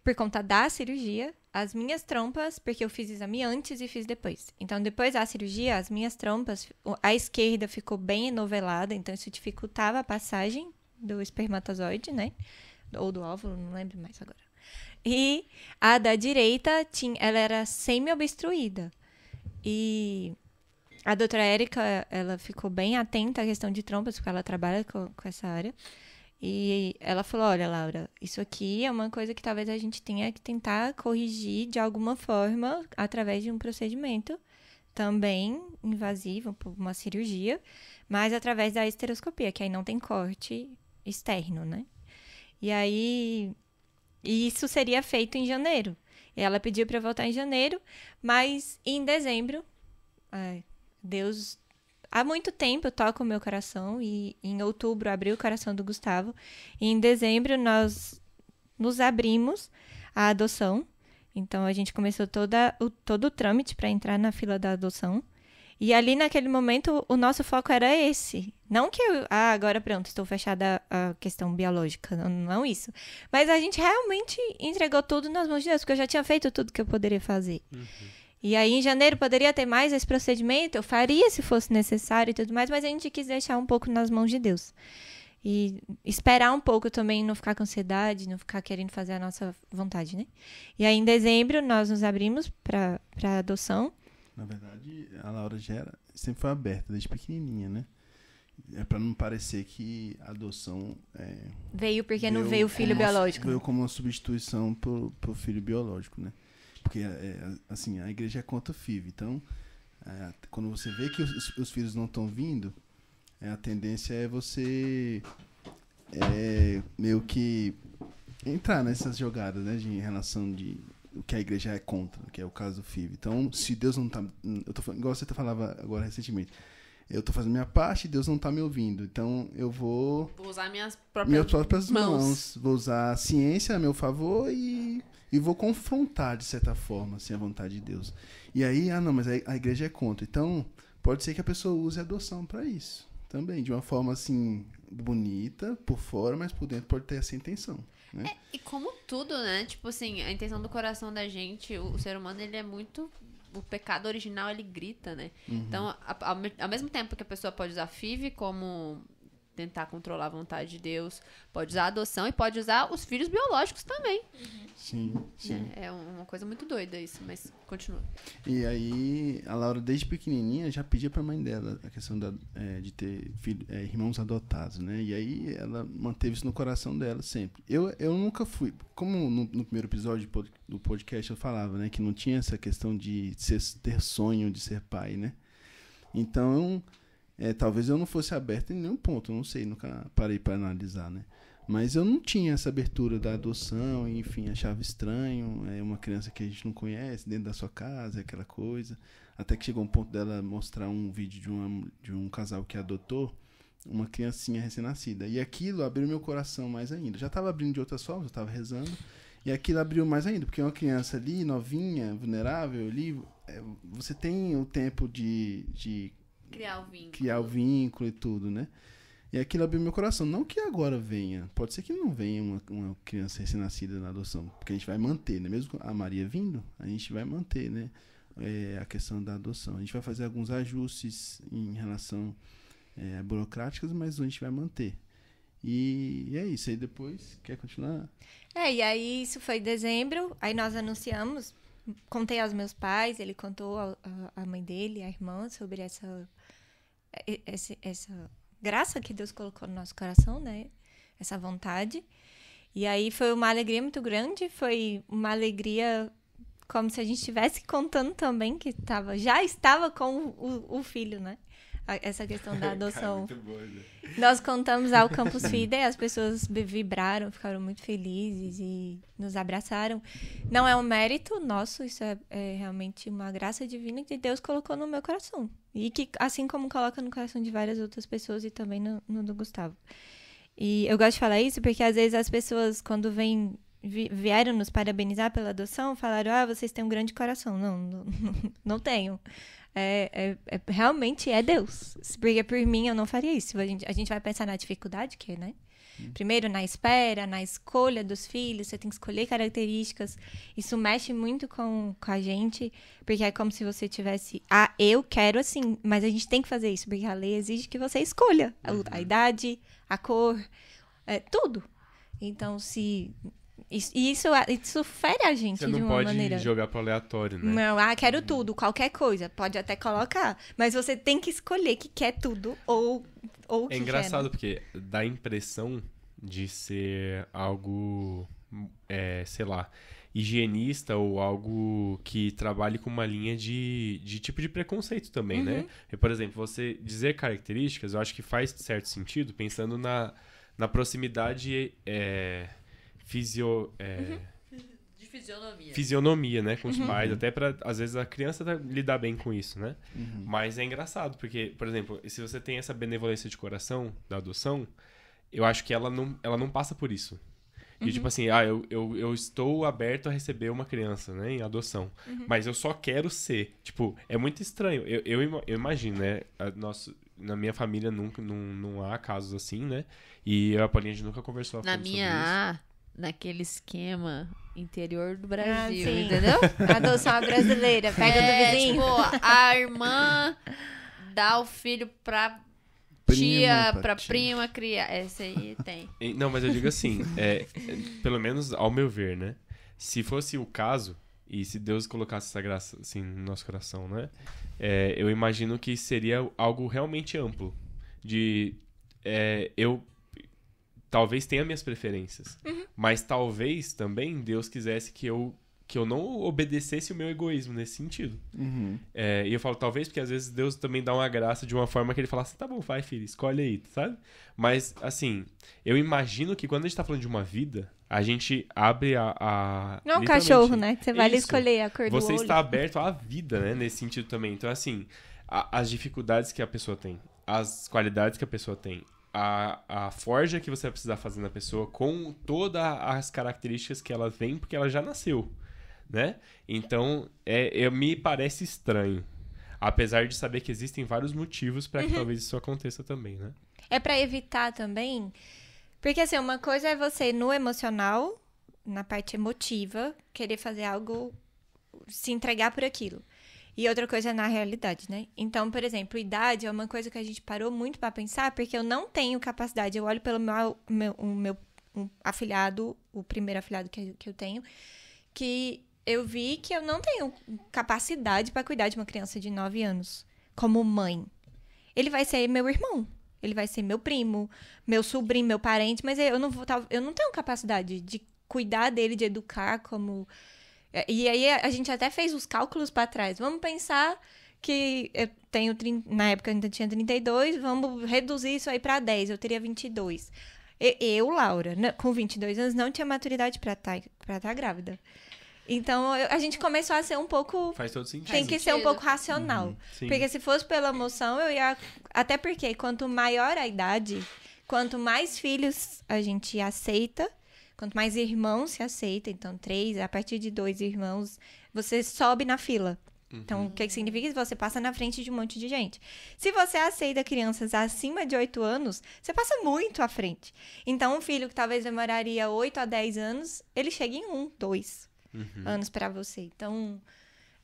por conta da cirurgia, as minhas trompas, porque eu fiz exame antes e fiz depois. Então, depois da cirurgia, as minhas trompas, a esquerda ficou bem enovelada, então isso dificultava a passagem do espermatozoide, né? Ou do óvulo, não lembro mais agora. E a da direita, ela era semi-obstruída. E a doutora Érica, ela ficou bem atenta à questão de trompas, porque ela trabalha com essa área. E ela falou, olha, Laura, isso aqui é uma coisa que talvez a gente tenha que tentar corrigir de alguma forma através de um procedimento também invasivo, uma cirurgia, mas através da esteroscopia, que aí não tem corte externo, né? E aí, isso seria feito em janeiro. E ela pediu para eu voltar em janeiro, mas em dezembro, Deus... Há muito tempo eu toco o meu coração e em outubro abriu o coração do Gustavo. E em dezembro nós nos abrimos à adoção. Então a gente começou todo o trâmite para entrar na fila da adoção. E ali naquele momento o nosso foco era esse. Não que agora pronto, estou fechada a questão biológica, não isso. Mas a gente realmente entregou tudo nas mãos de Deus, porque eu já tinha feito tudo que eu poderia fazer. E aí, em janeiro, poderia ter mais esse procedimento? Eu faria se fosse necessário e tudo mais, mas a gente quis deixar um pouco nas mãos de Deus. E esperar um pouco também, não ficar com ansiedade, não ficar querendo fazer a nossa vontade, né? E aí, em dezembro, nós nos abrimos para adoção. Na verdade, a Laura sempre foi aberta, desde pequenininha, né? É para não parecer que a adoção... veio porque não veio o filho biológico. Veio como uma substituição pro filho biológico, né? porque assim, a igreja é contra o FIV. Então, quando você vê que os filhos não estão vindo, a tendência é você meio que entrar nessas jogadas, né, em relação de o que a igreja é contra, que é o caso do FIV. Então, se Deus não tá... igual você falava agora recentemente, eu tô fazendo minha parte e Deus não tá me ouvindo. Então, eu vou usar minhas próprias mãos. Vou usar a ciência a meu favor e vou confrontar, de certa forma, assim, a vontade de Deus. E aí, não, mas a igreja é contra. Então, pode ser que a pessoa use a adoção para isso. Também, de uma forma, assim, bonita, por fora, mas por dentro pode ter essa intenção. Né? E como tudo, né? Tipo assim, a intenção do coração da gente, o ser humano, ele é muito... O pecado original, ele grita, né? Uhum. Então, ao mesmo tempo que a pessoa pode usar FIV como tentar controlar a vontade de Deus, pode usar a adoção e pode usar os filhos biológicos também. Sim. É uma coisa muito doida isso, mas continua. E aí, a Laura, desde pequenininha, já pedia pra mãe dela a questão de ter irmãos adotados, né? E aí, ela manteve isso no coração dela sempre. Eu nunca fui... Como no primeiro episódio do podcast eu falava, né? Que não tinha essa questão de ter sonho de ser pai, né? Então... talvez eu não fosse aberto em nenhum ponto, eu não sei, nunca parei para analisar, né? Mas eu não tinha essa abertura da adoção, enfim, achava estranho, uma criança que a gente não conhece dentro da sua casa, aquela coisa. Até que chegou um ponto dela mostrar um vídeo de um casal que adotou uma criancinha recém-nascida. E aquilo abriu meu coração mais ainda. Já estava abrindo de outras formas, eu estava rezando, e aquilo abriu mais ainda, porque uma criança ali, novinha, vulnerável, ali, você tem o tempo de criar o vínculo e tudo, né? E aquilo abriu meu coração. Não que agora venha. Pode ser que não venha uma criança recém-nascida na adoção. Porque a gente vai manter, né? Mesmo a Maria vindo, a gente vai manter, né? A questão da adoção. A gente vai fazer alguns ajustes em relação burocráticos, mas a gente vai manter. E é isso. Aí depois, quer continuar? E aí isso foi em dezembro. Aí nós anunciamos... Contei aos meus pais, ele contou a mãe dele, a irmã, sobre essa graça que Deus colocou no nosso coração, né? Essa vontade. E aí foi uma alegria muito grande, foi uma alegria como se a gente estivesse contando também que já estava com o filho, né? Essa questão da adoção. Cara, muito boa, né? Nós contamos ao Campus Fide, as pessoas vibraram, ficaram muito felizes e nos abraçaram. Não é um mérito nosso, isso é realmente uma graça divina que Deus colocou no meu coração. E que, assim como coloca no coração de várias outras pessoas e também no do Gustavo. E eu gosto de falar isso porque às vezes as pessoas, quando vieram nos parabenizar pela adoção, falaram, vocês têm um grande coração. Não tenho. Realmente é Deus. Porque por mim eu não faria isso. A gente vai pensar na dificuldade que é, né? Primeiro na espera, na escolha dos filhos, você tem que escolher características. Isso mexe muito com a gente, porque é como se você tivesse, eu quero assim, mas a gente tem que fazer isso, porque a lei exige que você escolha a idade, a cor, tudo. Então, isso fere a gente de uma maneira. Você não pode jogar pro aleatório, né? Não, quero tudo, qualquer coisa. Pode até colocar. Mas você tem que escolher que quer tudo ou que quer. É engraçado porque dá a impressão de ser algo, sei lá, higienista ou algo que trabalhe com uma linha de tipo de preconceito também, né? E, por exemplo, você dizer características, eu acho que faz certo sentido pensando na proximidade... de fisionomia. Fisionomia, né? Com os pais. Até pra, às vezes, a criança lidar bem com isso, né? Mas é engraçado, porque, por exemplo, se você tem essa benevolência de coração da adoção, eu acho que ela não passa por isso. E tipo assim, eu estou aberto a receber uma criança, né? Em adoção. Mas eu só quero ser. Tipo, é muito estranho. Eu imagino, né? Na minha família não há casos assim, né? E eu e a Paulinha, a gente nunca conversou a fundo sobre isso. Naquele esquema interior do Brasil, entendeu? Adoção brasileira, pega do vizinho. Tipo, a irmã dá o filho pra prima criar. Essa aí tem. Não, mas eu digo assim, pelo menos ao meu ver, né? Se fosse o caso, e se Deus colocasse essa graça assim no nosso coração, né? Eu imagino que seria algo realmente amplo. Eu talvez tenha minhas preferências, mas talvez também Deus quisesse que eu que eu não obedecesse o meu egoísmo nesse sentido. E eu falo, talvez, porque às vezes Deus também dá uma graça de uma forma que ele fala assim, tá bom, vai, filho, escolhe aí, sabe? Mas, assim, eu imagino que quando a gente tá falando de uma vida, a gente abre Não é um cachorro, né? Você vai ali escolher a cor do olho. Você está aberto à vida, né? Nesse sentido também. Então, assim, as dificuldades que a pessoa tem, as qualidades que a pessoa tem, a forja que você vai precisar fazer na pessoa com todas as características que ela vem, porque ela já nasceu, né? Então, me parece estranho. Apesar de saber que existem vários motivos para que talvez isso aconteça também, né? É para evitar também... Porque, assim, uma coisa é você, no emocional, na parte emotiva, querer fazer algo, se entregar por aquilo. E outra coisa é na realidade, né? Então, por exemplo, idade é uma coisa que a gente parou muito para pensar, porque eu não tenho capacidade. Eu olho pelo meu afilhado, o primeiro afilhado que eu tenho, que eu vi que eu não tenho capacidade para cuidar de uma criança de 9 anos, como mãe. Ele vai ser meu irmão. Ele vai ser meu primo, meu sobrinho, meu parente, mas eu não tenho capacidade de cuidar dele, de educar como... E aí a gente até fez os cálculos para trás. Vamos pensar que eu tenho... Na época eu ainda tinha 32, vamos reduzir isso aí para 10, eu teria 22. Eu, Laura, com 22 anos, não tinha maturidade para estar grávida. Então, a gente começou a ser um pouco... Faz todo sentido. Tem que ser um pouco racional. Porque se fosse pela emoção, eu ia... Até porque, quanto maior a idade, quanto mais filhos a gente aceita, quanto mais irmãos se aceita, então 3, a partir de 2 irmãos, você sobe na fila. Então, o que significa? Que você passa na frente de um monte de gente. Se você aceita crianças acima de 8 anos, você passa muito à frente. Então, um filho que talvez demoraria 8 a 10 anos, ele chega em 1, 2 anos para você. Então,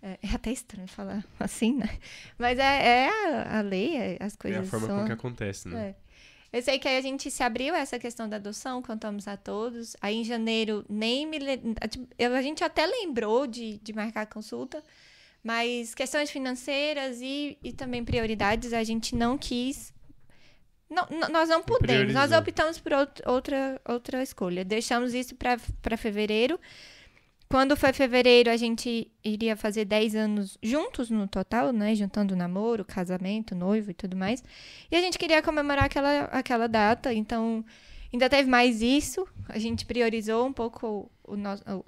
é até estranho falar assim, né? Mas é a lei, as coisas É a forma são... como que acontece, né? Eu sei que aí a gente se abriu essa questão da adoção, contamos a todos. Aí, em janeiro, a gente até lembrou de marcar a consulta, mas questões financeiras e também prioridades, a gente não quis... nós não pudemos, nós optamos por outra escolha. Deixamos isso para fevereiro. Quando foi fevereiro, a gente iria fazer 10 anos juntos no total, né? Juntando namoro, casamento, noivo e tudo mais. E a gente queria comemorar aquela data, então ainda teve mais isso. A gente priorizou um pouco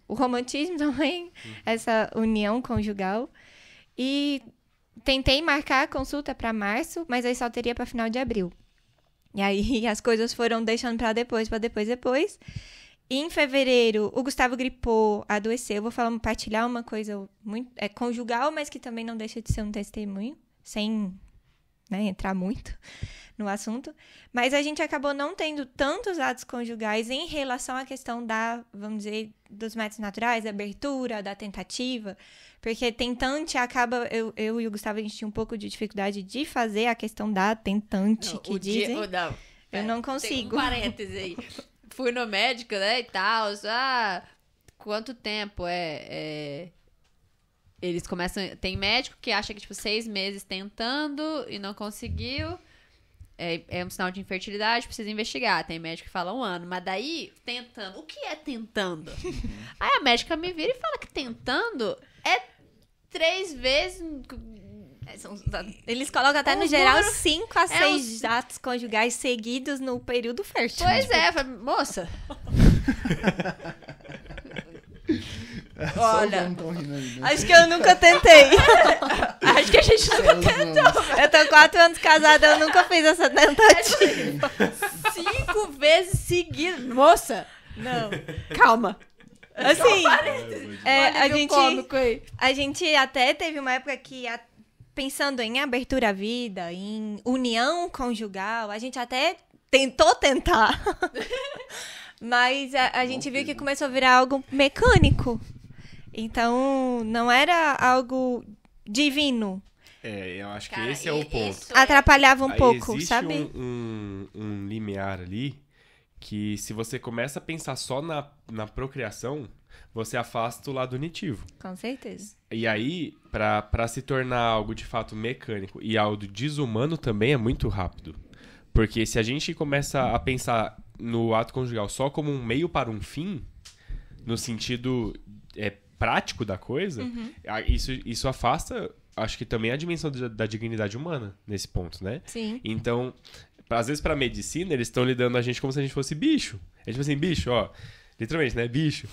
o romantismo também, essa união conjugal. E tentei marcar a consulta para março, mas aí só teria para final de abril. E aí as coisas foram deixando para depois. E em fevereiro, o Gustavo gripou, adoeceu. Eu vou partilhar uma coisa muito conjugal, mas que também não deixa de ser um testemunho, sem entrar muito no assunto. Mas a gente acabou não tendo tantos atos conjugais em relação à questão vamos dizer, dos métodos naturais, da abertura, da tentativa. Porque tentante acaba... Eu e o Gustavo, a gente tinha um pouco de dificuldade de fazer a questão da tentante, dizem. Eu não consigo. Tem um parêntese aí. Fui no médico, né, e tal. Quanto tempo eles começam... Tem médico que acha que, 6 meses tentando e não conseguiu. É um sinal de infertilidade, precisa investigar. Tem médico que fala 1 ano. Mas daí, tentando... O que é tentando? Aí a médica me vira e fala que tentando é 3 vezes... Eles colocam até no geral 5 a 6 atos conjugais seguidos no período fértil. Pois moça. Olha, acho que eu nunca tentei. Acho que a gente nunca tentou. Eu tô 4 anos casada, eu nunca fiz essa tentativa. 5 vezes seguidas. Moça, não. Calma. Assim, a gente até teve uma época que... Pensando em abertura à vida, em união conjugal, a gente até tentar. Mas a gente viu que começou a virar algo mecânico. Então, não era algo divino. Eu acho que esse é o ponto. Atrapalhava um pouco, existe sabe? um limiar ali que, se você começa a pensar só na procriação, você afasta o lado unitivo. Com certeza. E aí, pra se tornar algo de fato mecânico e algo desumano também é muito rápido. Porque se a gente começa a pensar no ato conjugal só como um meio para um fim, no sentido prático da coisa, isso afasta, acho que também a dimensão da dignidade humana nesse ponto, né? Sim. Então, às vezes pra medicina, eles estão lidando a gente como se a gente fosse bicho. É tipo assim, bicho, ó, literalmente, né? Bicho.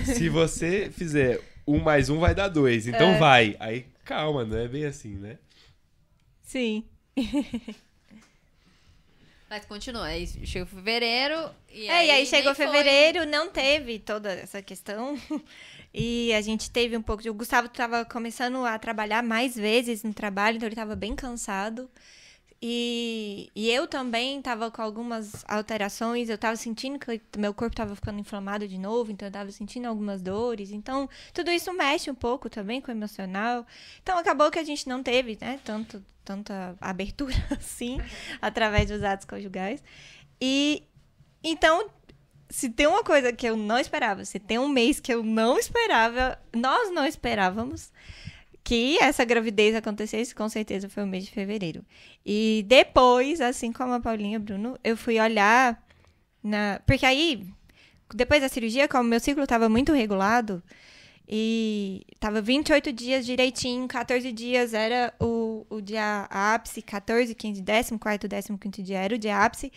Se você fizer 1 mais 1 vai dar 2, então vai. Aí, calma, não é bem assim, né? Sim. Mas continua, aí chegou fevereiro e E aí chegou nem foi. fevereiro, não teve toda essa questão. E a gente teve um pouco... O Gustavo estava começando a trabalhar mais vezes no trabalho, então ele estava bem cansado. E eu também estava com algumas alterações, eu estava sentindo que meu corpo estava ficando inflamado de novo, então eu estava sentindo algumas dores. Então, tudo isso mexe um pouco também com o emocional. Então, acabou que a gente não teve, né, tanta abertura assim, através dos atos conjugais. E, então, se tem uma coisa que eu não esperava, se tem um mês que eu não esperava, nós não esperávamos que essa gravidez acontecesse, com certeza foi o mês de fevereiro. E depois, assim como a Paulinha e o Bruno, eu fui olhar porque aí, depois da cirurgia, como meu ciclo estava muito regulado, e estava 28 dias direitinho, 14 dias era o dia ápice, 14, 15, 14º, 15º dia era o dia ápice.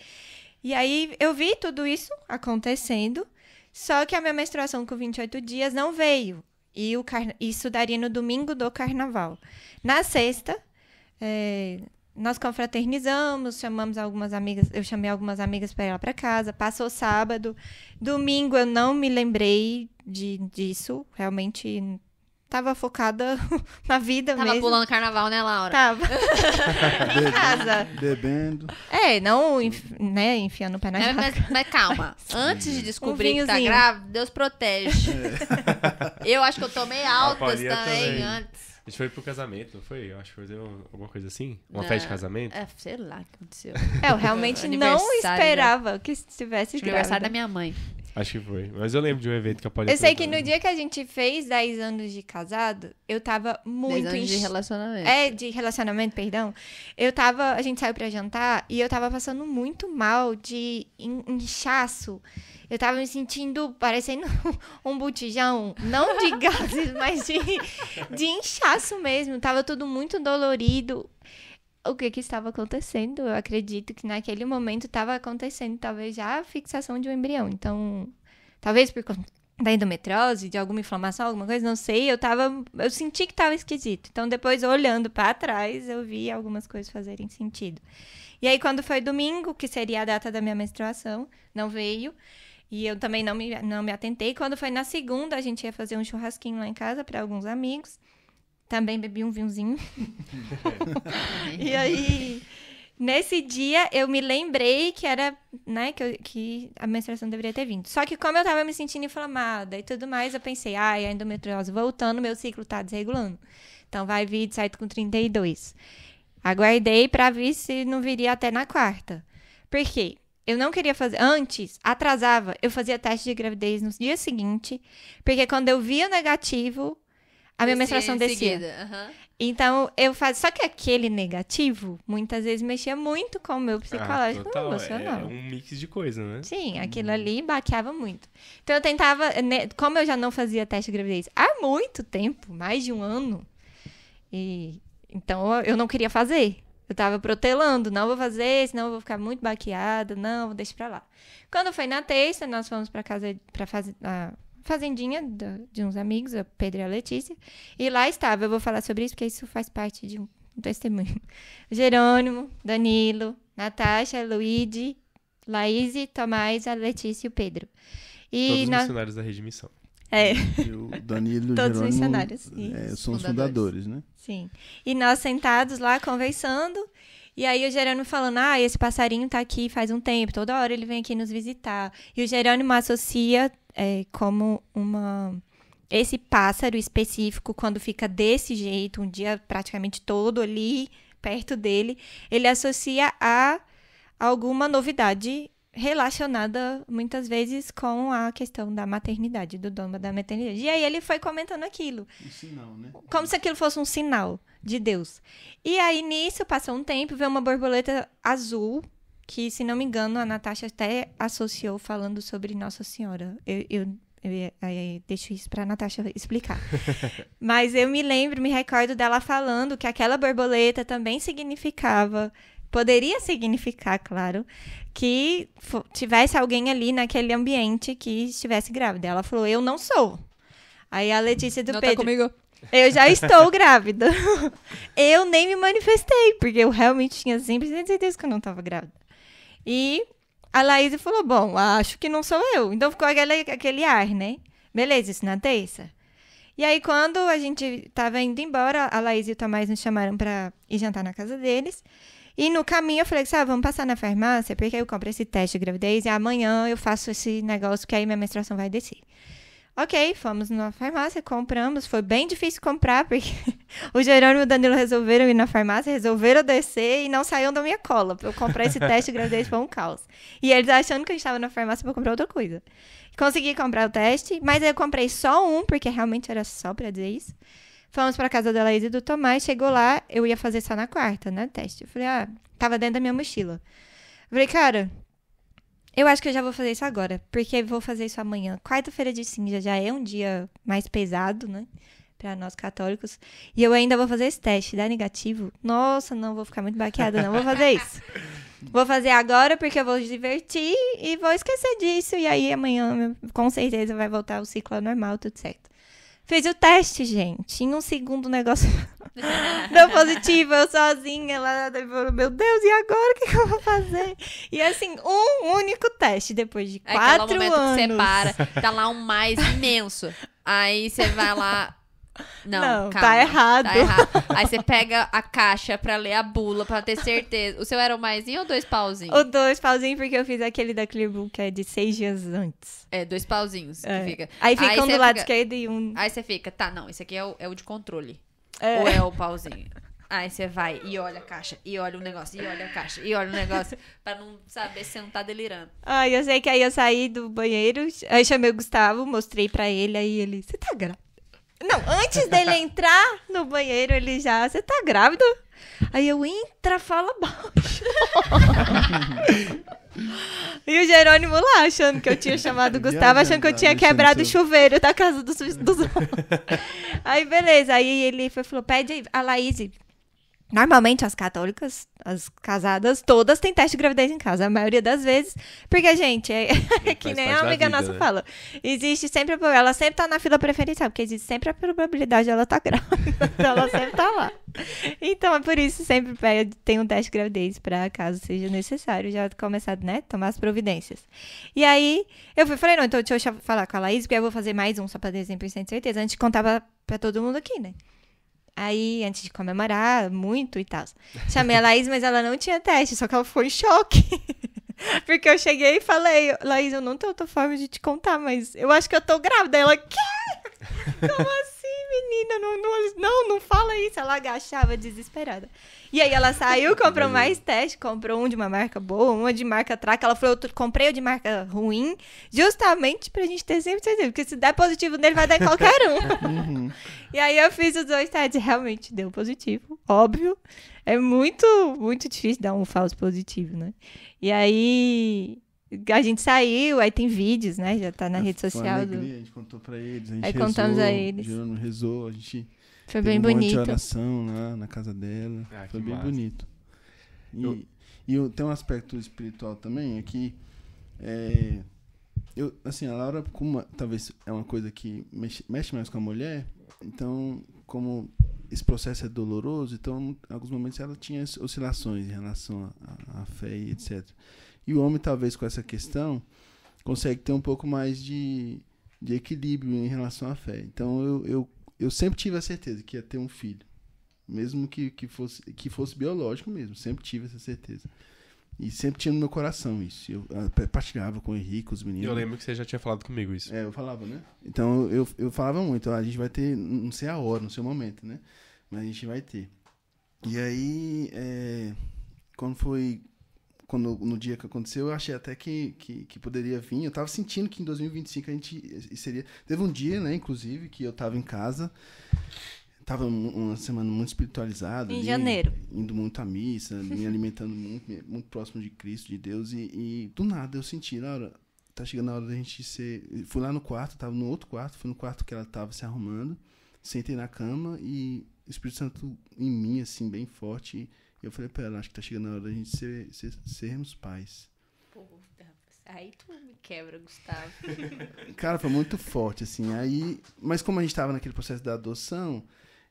E aí eu vi tudo isso acontecendo, só que a minha menstruação com 28 dias não veio. E isso daria no domingo do carnaval. Na sexta, nós confraternizamos, chamamos algumas amigas, eu chamei algumas amigas para ir lá para casa, passou sábado. Domingo eu não me lembrei disso, realmente estava focada na vida mesmo. Tava pulando carnaval, né, Laura? Tava. Em casa. Bebendo. Não né, enfiando o pé na jaca. Mas calma, antes de descobrir que tá vinhozinho. grávida, Deus protege. Eu acho que eu tomei altas Paulinha também também. antes. A gente foi pro casamento, não foi? Eu acho que foi alguma coisa assim. Uma Não. festa de casamento. Sei lá o que aconteceu. Eu realmente não Aniversário esperava que estivesse Aniversário grávida. da minha mãe. Acho que foi. Mas eu lembro de um evento que a Paulinha Eu sei foi que no também. dia que a gente fez 10 anos de casado, eu tava muito... 10 anos de relacionamento. de relacionamento, perdão. A gente saiu pra jantar e eu tava passando muito mal de inchaço. Eu tava me sentindo parecendo um botijão, não de gases, mas de inchaço mesmo. Tava tudo muito dolorido. O que estava acontecendo? Eu acredito que naquele momento estava acontecendo talvez já a fixação de um embrião. Então, talvez por conta da endometriose, de alguma inflamação, alguma coisa, não sei. Eu senti que estava esquisito. Então, depois, olhando para trás, eu vi algumas coisas fazerem sentido. E aí, quando foi domingo, que seria a data da minha menstruação, não veio. E eu também não me atentei. Quando foi na segunda, a gente ia fazer um churrasquinho lá em casa para alguns amigos. Também bebi um vinhozinho. E aí, nesse dia, eu me lembrei que era, né, que a menstruação deveria ter vindo. Só que como eu tava me sentindo inflamada e tudo mais, eu pensei, a endometriose voltando, meu ciclo tá desregulando. Então, vai vir de certo com 32. Aguardei pra ver se não viria até na quarta. Por quê? Eu não queria fazer... Antes, atrasava, eu fazia teste de gravidez no dia seguinte, porque quando eu via o negativo... A minha menstruação descia. Uhum. Então, eu fazia... Só que aquele negativo, muitas vezes, mexia muito com o meu psicológico e emocional. É um mix de coisa, né? Sim, aquilo ali baqueava muito. Então, eu tentava... Como eu já não fazia teste de gravidez há muito tempo, mais de um ano, então eu não queria fazer. Eu tava protelando, não vou fazer, senão eu vou ficar muito baqueada, não, deixa pra lá. Quando foi na terça, nós fomos pra casa, fazendinha de uns amigos, a Pedro e a Letícia, e lá estava, eu vou falar sobre isso porque isso faz parte de um testemunho. Jerônimo, Danilo, Natasha, Luíde, Laís, Tomás, a Letícia e o Pedro. Todos missionários da Rede Missão. E o Danilo e o Todos Jerônimo missionários, são os fundadores, né? Sim. E nós sentados lá conversando, e aí o Jerônimo falando, esse passarinho tá aqui faz um tempo, toda hora ele vem aqui nos visitar. E o Jerônimo associa como esse pássaro específico, quando fica desse jeito, um dia praticamente todo ali, perto dele, ele associa a alguma novidade relacionada, muitas vezes, com a questão da maternidade, do dom da maternidade. E aí ele foi comentando aquilo. Um sinal, né? Como se aquilo fosse um sinal de Deus. E aí, nisso, passou um tempo, veio uma borboleta azul, que, se não me engano, a Natasha até associou falando sobre Nossa Senhora. Eu Aí deixo isso pra Natasha explicar. Mas eu me recordo dela falando que aquela borboleta também poderia significar, claro, que tivesse alguém ali naquele ambiente que estivesse grávida. Ela falou, eu não sou. Aí a Letícia do Não Pedro... tá comigo? Eu já estou grávida. Eu nem me manifestei, porque eu realmente tinha 100% certeza que eu não estava grávida. E a Laís falou, bom, acho que não sou eu. Então ficou aquele ar, né? Beleza, isso na terça. E aí, quando a gente tava indo embora, a Laís e o Tomás nos chamaram pra ir jantar na casa deles. E no caminho eu falei, vamos passar na farmácia, porque aí eu compro esse teste de gravidez e amanhã eu faço esse negócio que aí minha menstruação vai descer. Ok, fomos na farmácia, compramos. Foi bem difícil comprar, porque o Jerônimo e o Danilo resolveram ir na farmácia, resolveram descer e não saíam da minha cola. Eu comprar esse teste de gravidez foi um caos. E eles achando que a gente estava na farmácia para comprar outra coisa. Consegui comprar o teste, mas eu comprei só um, porque realmente era só para dizer isso. Fomos pra casa da Laís e do Tomás, chegou lá, eu ia fazer só na quarta, né, teste. Eu falei, tava dentro da minha mochila. Eu falei, cara... Eu acho que eu já vou fazer isso agora, porque vou fazer isso amanhã. Quarta-feira de cinza já é um dia mais pesado, né? Pra nós católicos. E eu ainda vou fazer esse teste. Dá negativo? Nossa, não vou ficar muito baqueada, não vou fazer isso. Vou fazer agora porque eu vou divertir e vou esquecer disso. E aí amanhã, com certeza, vai voltar o ciclo ao normal, tudo certo. Fiz o teste, gente. Em um segundo o negócio deu positivo. Eu sozinha lá. Meu Deus, e agora? O que eu vou fazer? E assim, um único teste depois de 4 anos. Aquele momento que você para, tá lá um mais imenso. Aí você vai lá... Não, calma, tá errado. Aí você pega a caixa pra ler a bula, pra ter certeza. O seu era o maisinho ou 2 pauzinhos? O 2 pauzinhos, porque eu fiz aquele da Clearbook, que é de 6 dias antes. 2 pauzinhos que fica. Aí fica um do lado esquerdo e um... Aí você fica, não, esse aqui é o de controle. Ou é o pauzinho. Aí você vai e olha a caixa, e olha o negócio, e olha a caixa, e olha o negócio, pra não saber se você não tá delirando. Eu sei que aí eu saí do banheiro, aí chamei o Gustavo, mostrei pra ele, aí ele, você tá grávida? Não, antes dele entrar no banheiro, ele já, você tá grávida? Aí eu, fala baixo. E o Jerônimo lá, achando que eu tinha chamado o Gustavo, achando que eu tinha quebrado o chuveiro da casa dos Aí, beleza. Aí ele falou, pede a Laís. Normalmente, as católicas, as casadas, todas têm teste de gravidez em casa. A maioria das vezes. Porque, gente, é que nem a amiga nossa fala. Existe sempre... Ela sempre tá na fila preferencial. Porque existe sempre a probabilidade de ela tá grávida. Ela sempre tá lá. Então, é por isso sempre tem um teste de gravidez pra caso seja necessário. Já começar, né? Tomar as providências. E aí, eu falei, não, então deixa eu falar com a Laís. Porque eu vou fazer mais um só pra ter 100% de certeza. Antes de contar pra todo mundo aqui, né? Aí, antes de comemorar muito e tal. Chamei a Laís, mas ela não tinha teste, só que ela ficou em choque. Porque eu cheguei e falei, Laís, eu não tenho outra forma de te contar, mas eu acho que eu tô grávida. Ela, quê? Como assim, menina? Não fala isso. Ela agachava desesperada. E aí ela saiu, comprou mais teste, comprou um de uma marca boa, uma de marca traca. Ela falou, eu comprei o de marca ruim, justamente pra gente ter sempre certeza, porque se der positivo nele, vai dar em qualquer um. E aí eu fiz os 2 testes, realmente deu positivo, óbvio. É muito, muito difícil dar um falso positivo, né? E aí... A gente saiu, aí tem vídeos, né? Já tá na rede social. A gente contou pra eles, a gente aí rezou, contamos a eles. O Jerônimo rezou, a gente foi bem bonito. De oração lá na casa dela. Foi bem bonito. E tem um aspecto espiritual também, é que assim, a Laura, como talvez é uma coisa que mexe mais com a mulher, então, como esse processo é doloroso, então, em alguns momentos ela tinha oscilações em relação à fé e etc. E o homem, talvez, com essa questão, consegue ter um pouco mais de equilíbrio em relação à fé. Então, eu sempre tive a certeza que ia ter um filho. Mesmo que fosse biológico mesmo. Sempre tive essa certeza. E sempre tinha no meu coração isso. Eu partilhava com o Henrique, os meninos. Eu lembro que você já tinha falado comigo isso. Eu falava, né? Então, eu falava muito. A gente vai ter, não sei a hora, não sei o momento, né? Mas a gente vai ter. E aí, no dia que aconteceu, eu achei até que poderia vir. Eu tava sentindo que em 2025 a gente seria... Teve um dia, né, inclusive, que eu tava em casa. Tava uma semana muito espiritualizada. Em janeiro. Indo muito à missa, me alimentando muito, muito próximo de Cristo, de Deus. E do nada eu senti, Laura, tá chegando a hora da gente ser... Fui lá no quarto, tava no outro quarto, fui no quarto que ela tava se arrumando, sentei na cama e o Espírito Santo em mim, assim, bem forte. E eu falei pra ela, acho que tá chegando a hora da gente sermos pais. Puta, aí tu me quebra, Gustavo. Cara, foi muito forte, assim. Aí, mas como a gente tava naquele processo da adoção,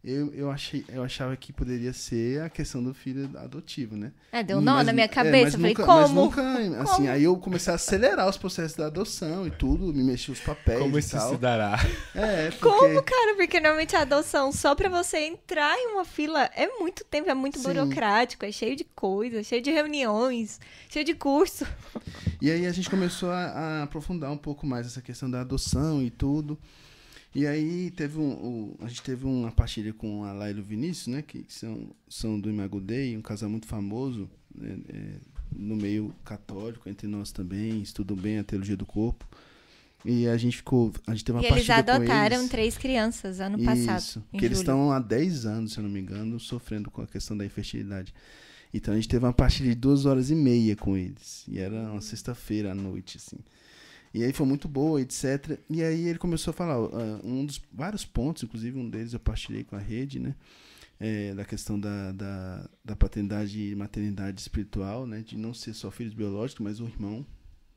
eu achava que poderia ser a questão do filho adotivo, né? Deu nó na minha cabeça. Eu falei, como? Mas nunca, assim, aí eu comecei a acelerar os processos da adoção e tudo, me mexi os papéis Como e isso tal. se dará? Porque... Como, cara? Porque normalmente a adoção, só pra você entrar em uma fila, é muito tempo, é muito Sim. burocrático, é cheio de coisas, cheio de reuniões, cheio de curso. E aí a gente começou a aprofundar um pouco mais essa questão da adoção e tudo. E aí a gente teve uma partilha com a Laila e o Vinícius, né, que são do Imago Dei, um casal muito famoso, né, no meio católico, entre nós também, estudam bem a teologia do corpo. E a gente teve uma E eles partilha com adotaram eles. 3 crianças ano passado. Isso, em que eles julho. estão há 10 anos, se eu não me engano, sofrendo com a questão da infertilidade. Então a gente teve uma partilha de 2h30 com eles. E era uma sexta-feira à noite, assim. E aí foi muito boa, etc. E aí ele começou a falar, um dos vários pontos, inclusive um deles eu partilhei com a rede, né? Da questão da paternidade e maternidade espiritual, né? De não ser só filhos biológicos, mas o irmão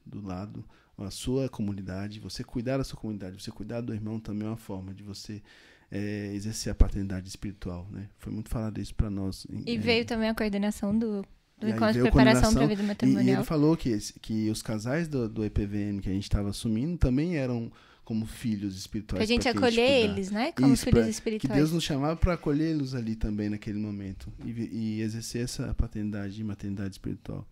do lado, a sua comunidade. Você cuidar da sua comunidade, você cuidar do irmão também é uma forma de você exercer a paternidade espiritual, né? Foi muito falado isso para nós. E veio também a coordenação do E encontro de veio a preparação coordenação, para a vida E matrimonial. ele falou que os casais do EPVM que a gente estava assumindo também eram como filhos espirituais. Pra gente pra quem acolher estudar. eles, né? Como Isso, filhos que espirituais. Deus nos chamava para acolhê-los ali também naquele momento e exercer essa paternidade e maternidade espiritual.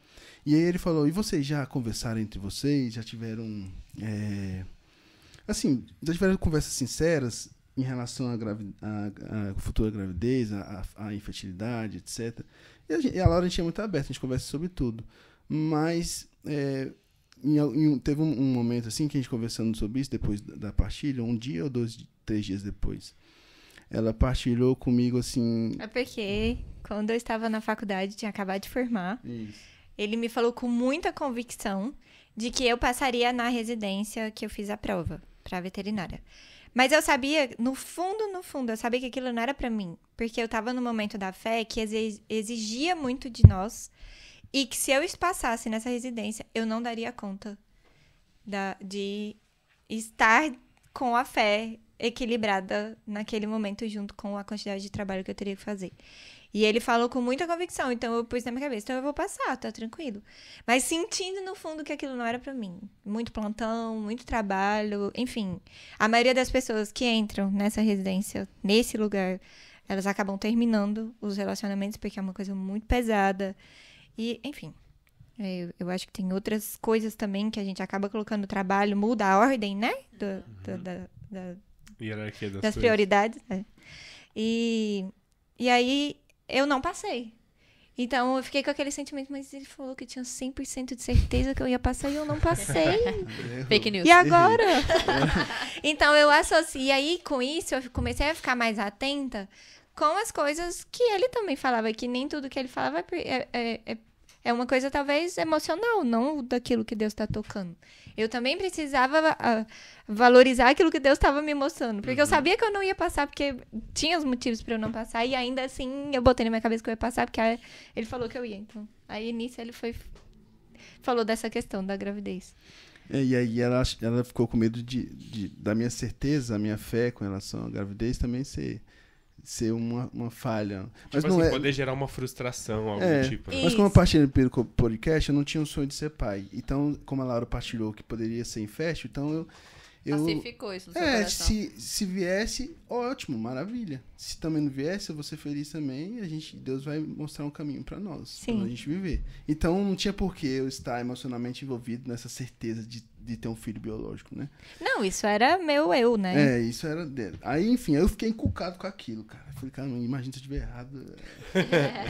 E aí ele falou, e vocês já conversaram entre vocês? Já tiveram já tiveram conversas sinceras em relação à futura gravidez, à infertilidade, etc. E a Laura, a gente é muito aberta, a gente conversa sobre tudo. Mas teve um momento assim que a gente conversando sobre isso, depois da partilha, 1 dia ou 3 dias depois. Ela partilhou comigo assim... É porque quando eu estava na faculdade, tinha acabado de formar, Isso. ele me falou com muita convicção de que eu passaria na residência que eu fiz a prova para veterinária. Mas eu sabia, no fundo, eu sabia que aquilo não era pra mim. Porque eu tava no momento da fé que exigia muito de nós. E que se eu passasse nessa residência, eu não daria conta de estar com a fé equilibrada naquele momento, junto com a quantidade de trabalho que eu teria que fazer. E ele falou com muita convicção, então eu pus na minha cabeça, então eu vou passar, tá tranquilo. Mas sentindo no fundo que aquilo não era pra mim. Muito plantão, muito trabalho, enfim. A maioria das pessoas que entram nessa residência, nesse lugar, elas acabam terminando os relacionamentos, porque é uma coisa muito pesada. E, enfim, eu acho que tem outras coisas também que a gente acaba colocando no trabalho, muda a ordem, né? Hierarquia das das coisas. prioridades. E aí eu não passei. Então eu fiquei com aquele sentimento, mas ele falou que tinha 100% de certeza que eu ia passar e eu não passei. Fake news. E agora? Então eu associo. E aí com isso eu comecei a ficar mais atenta com as coisas que ele também falava, que nem tudo que ele falava é uma coisa talvez emocional, não daquilo que Deus está tocando. Eu também precisava valorizar aquilo que Deus estava me mostrando. Porque eu sabia que eu não ia passar, porque tinha os motivos para eu não passar. E ainda assim, eu botei na minha cabeça que eu ia passar, porque ele falou que eu ia. Então, aí, nisso, ele falou dessa questão da gravidez. E aí ela ficou com medo da minha certeza, a minha fé com relação à gravidez também ser uma falha. Mas Tipo não assim, poder gerar uma frustração, algo do tipo. Né? Mas como eu partilhei pelo podcast, eu não tinha um sonho de ser pai. Então, como a Laura partilhou que poderia ser infértil, então eu Pacificou isso no seu coração. se viesse, ótimo, maravilha. Se também não viesse, eu vou ser feliz também. E Deus vai mostrar um caminho pra nós, pra gente viver. Então, não tinha por que eu estar emocionalmente envolvido nessa certeza de ter um filho biológico, né? Não, isso era meu eu, né? Isso era dele. Aí, enfim, eu fiquei encucado com aquilo, cara. Eu falei, cara, imagina se eu estiver errado.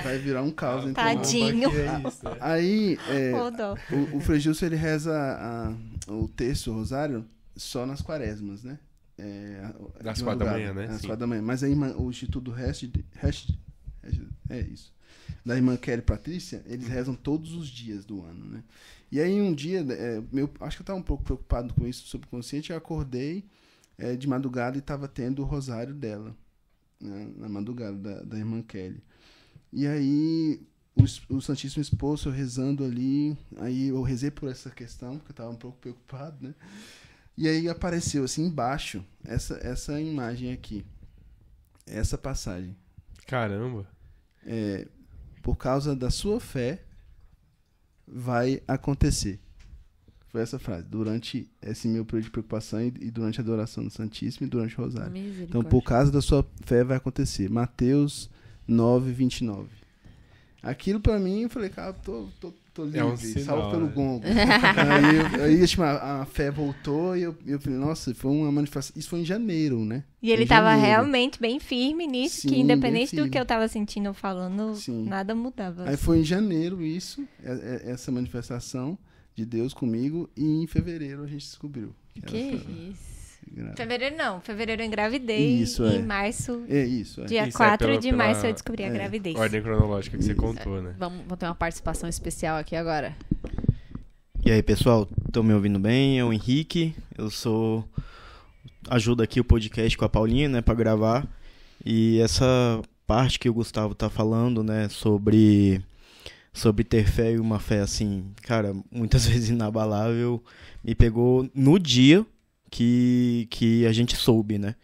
Vai virar um caos. Então, Tadinho. Aí, Dó. o Frei Gilson, ele reza o terço, o rosário, só nas quaresmas, né? Às 4 da manhã, né? Às Sim. 4 da manhã. Mas aí o Instituto Rest é isso. da irmã Kelly Patrícia, eles rezam todos os dias do ano, né? E aí um dia, acho que eu estava um pouco preocupado com isso, subconsciente, eu acordei de madrugada e estava tendo o rosário dela, né, na madrugada da irmã Kelly. E aí o Santíssimo Exposto rezando ali, aí eu rezei por essa questão, porque eu estava um pouco preocupado, né? E aí apareceu assim embaixo essa imagem aqui, essa passagem. Caramba! Por causa da sua fé, vai acontecer. Foi essa frase. Durante esse meu período de preocupação e durante a adoração do Santíssimo e durante o Rosário. Então, por causa da sua fé, vai acontecer. Mateus 9, 29. Aquilo pra mim, eu falei, cara, tô livre, um sinal, salvo pelo né? gongo. aí tipo, a fé voltou e eu falei, nossa, foi uma manifestação. Isso foi em janeiro, né? E ele Em tava janeiro. realmente bem firme nisso, Sim, que independente bem do que eu firme. tava sentindo ou falando, Sim. nada mudava. Aí foi em janeiro isso, essa manifestação de Deus comigo, e em fevereiro a gente descobriu. Que isso. Fevereiro eu engravidei Isso, e em março, Isso, dia Isso 4 de março eu descobri a é, gravidez. Ordem cronológica que você Isso. contou, né? Vamos ter uma participação especial aqui agora. E aí, pessoal, estão me ouvindo bem? É o Henrique, ajudo aqui o podcast com a Paulinha, né, para gravar. E essa parte que o Gustavo tá falando, né, sobre ter fé e uma fé assim, cara, muitas vezes inabalável, me pegou no dia que a gente soube, né.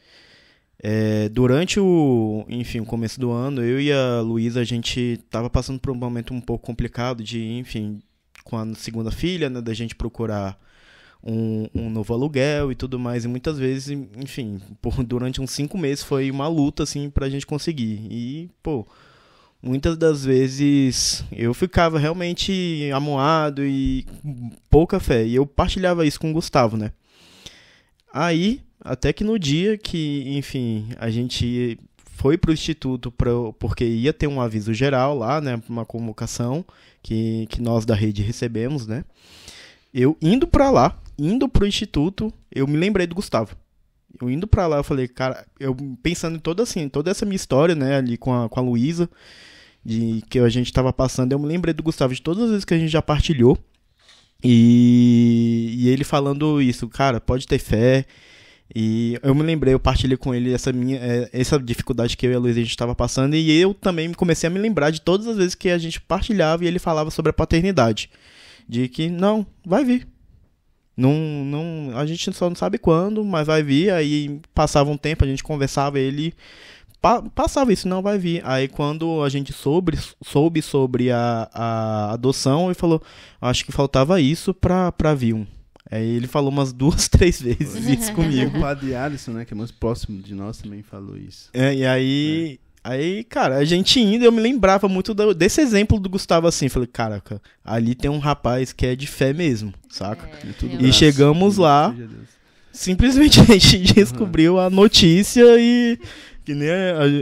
Durante o começo do ano, eu e a Luísa, a gente tava passando por um momento um pouco complicado com a segunda filha, né, da gente procurar um novo aluguel e tudo mais, e muitas vezes, durante uns 5 meses foi uma luta, assim, pra gente conseguir, e, muitas das vezes eu ficava realmente amuado e com pouca fé, e eu partilhava isso com o Gustavo, né. Aí, até que no dia que, a gente foi pro instituto porque ia ter um aviso geral lá, né, uma convocação que nós da rede recebemos, né. Eu indo pro instituto, eu me lembrei do Gustavo. Eu indo pra lá, eu falei, cara, eu pensando em toda essa minha história, né, ali com a Luísa, de que a gente tava passando, eu me lembrei do Gustavo de todas as vezes que a gente já partilhou. E ele falando isso, cara, pode ter fé. E eu me lembrei, eu partilhei com ele essa dificuldade que eu e a Luísa a gente estava passando, e eu também comecei a me lembrar de todas as vezes que a gente partilhava e ele falava sobre a paternidade, de que não, vai vir, não, a gente só não sabe quando, mas vai vir. Aí passava um tempo, a gente conversava, ele passava isso, não, vai vir. Aí quando a gente soube sobre a adoção, ele falou, acho que faltava isso pra vir um. Aí ele falou umas 2, 3 vezes isso comigo. O padre Alisson, né, que é mais próximo de nós, também falou isso. E aí, cara, a gente indo, eu me lembrava muito desse exemplo do Gustavo, assim. Falei, caraca, ali tem um rapaz que é de fé mesmo, saca? E chegamos lá, simplesmente a gente descobriu a notícia e... Que nem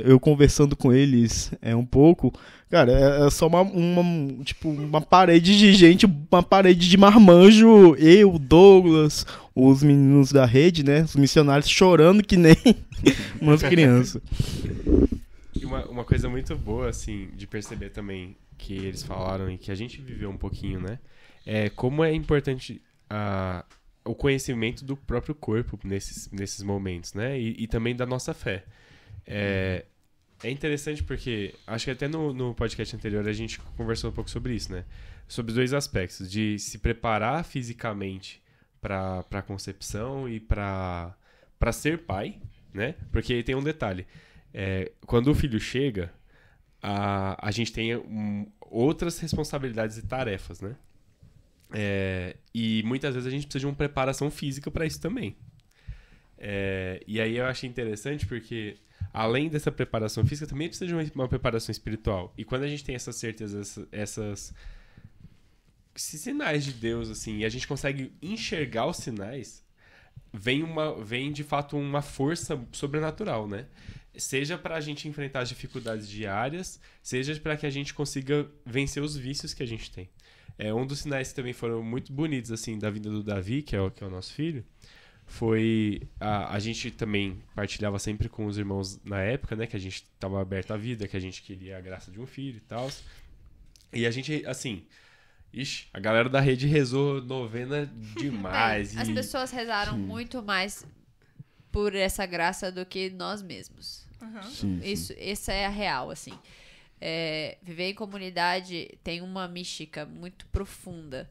eu conversando com eles um pouco, cara, é só uma parede de gente, uma parede de marmanjo, eu, Douglas, os meninos da rede, né, os missionários chorando que nem umas crianças. E uma coisa muito boa, assim, de perceber também que eles falaram e que a gente viveu um pouquinho, né, é como é importante o conhecimento do próprio corpo nesses momentos, né, e também da nossa fé. É interessante porque acho que até no podcast anterior a gente conversou um pouco sobre isso, né? Sobre 2 aspectos, de se preparar fisicamente para a concepção e para ser pai, né? Porque tem um detalhe, quando o filho chega, a gente tem outras responsabilidades e tarefas, né? E muitas vezes a gente precisa de uma preparação física para isso também. E aí eu achei interessante porque além dessa preparação física, também precisa de uma preparação espiritual. E quando a gente tem essas certezas, esses sinais de Deus, assim, e a gente consegue enxergar os sinais, vem de fato uma força sobrenatural, né? Seja para a gente enfrentar as dificuldades diárias, seja para que a gente consiga vencer os vícios que a gente tem. Um dos sinais que também foram muito bonitos, assim, da vida do Davi, que é o nosso filho, foi... A gente também partilhava sempre com os irmãos na época, né? Que a gente tava aberto à vida, que a gente queria a graça de um filho e tal. E a gente, assim... Ixi, a galera da rede rezou novena demais. As pessoas rezaram muito mais por essa graça do que nós mesmos. Sim. Essa é a real, assim. Viver em comunidade tem uma mística muito profunda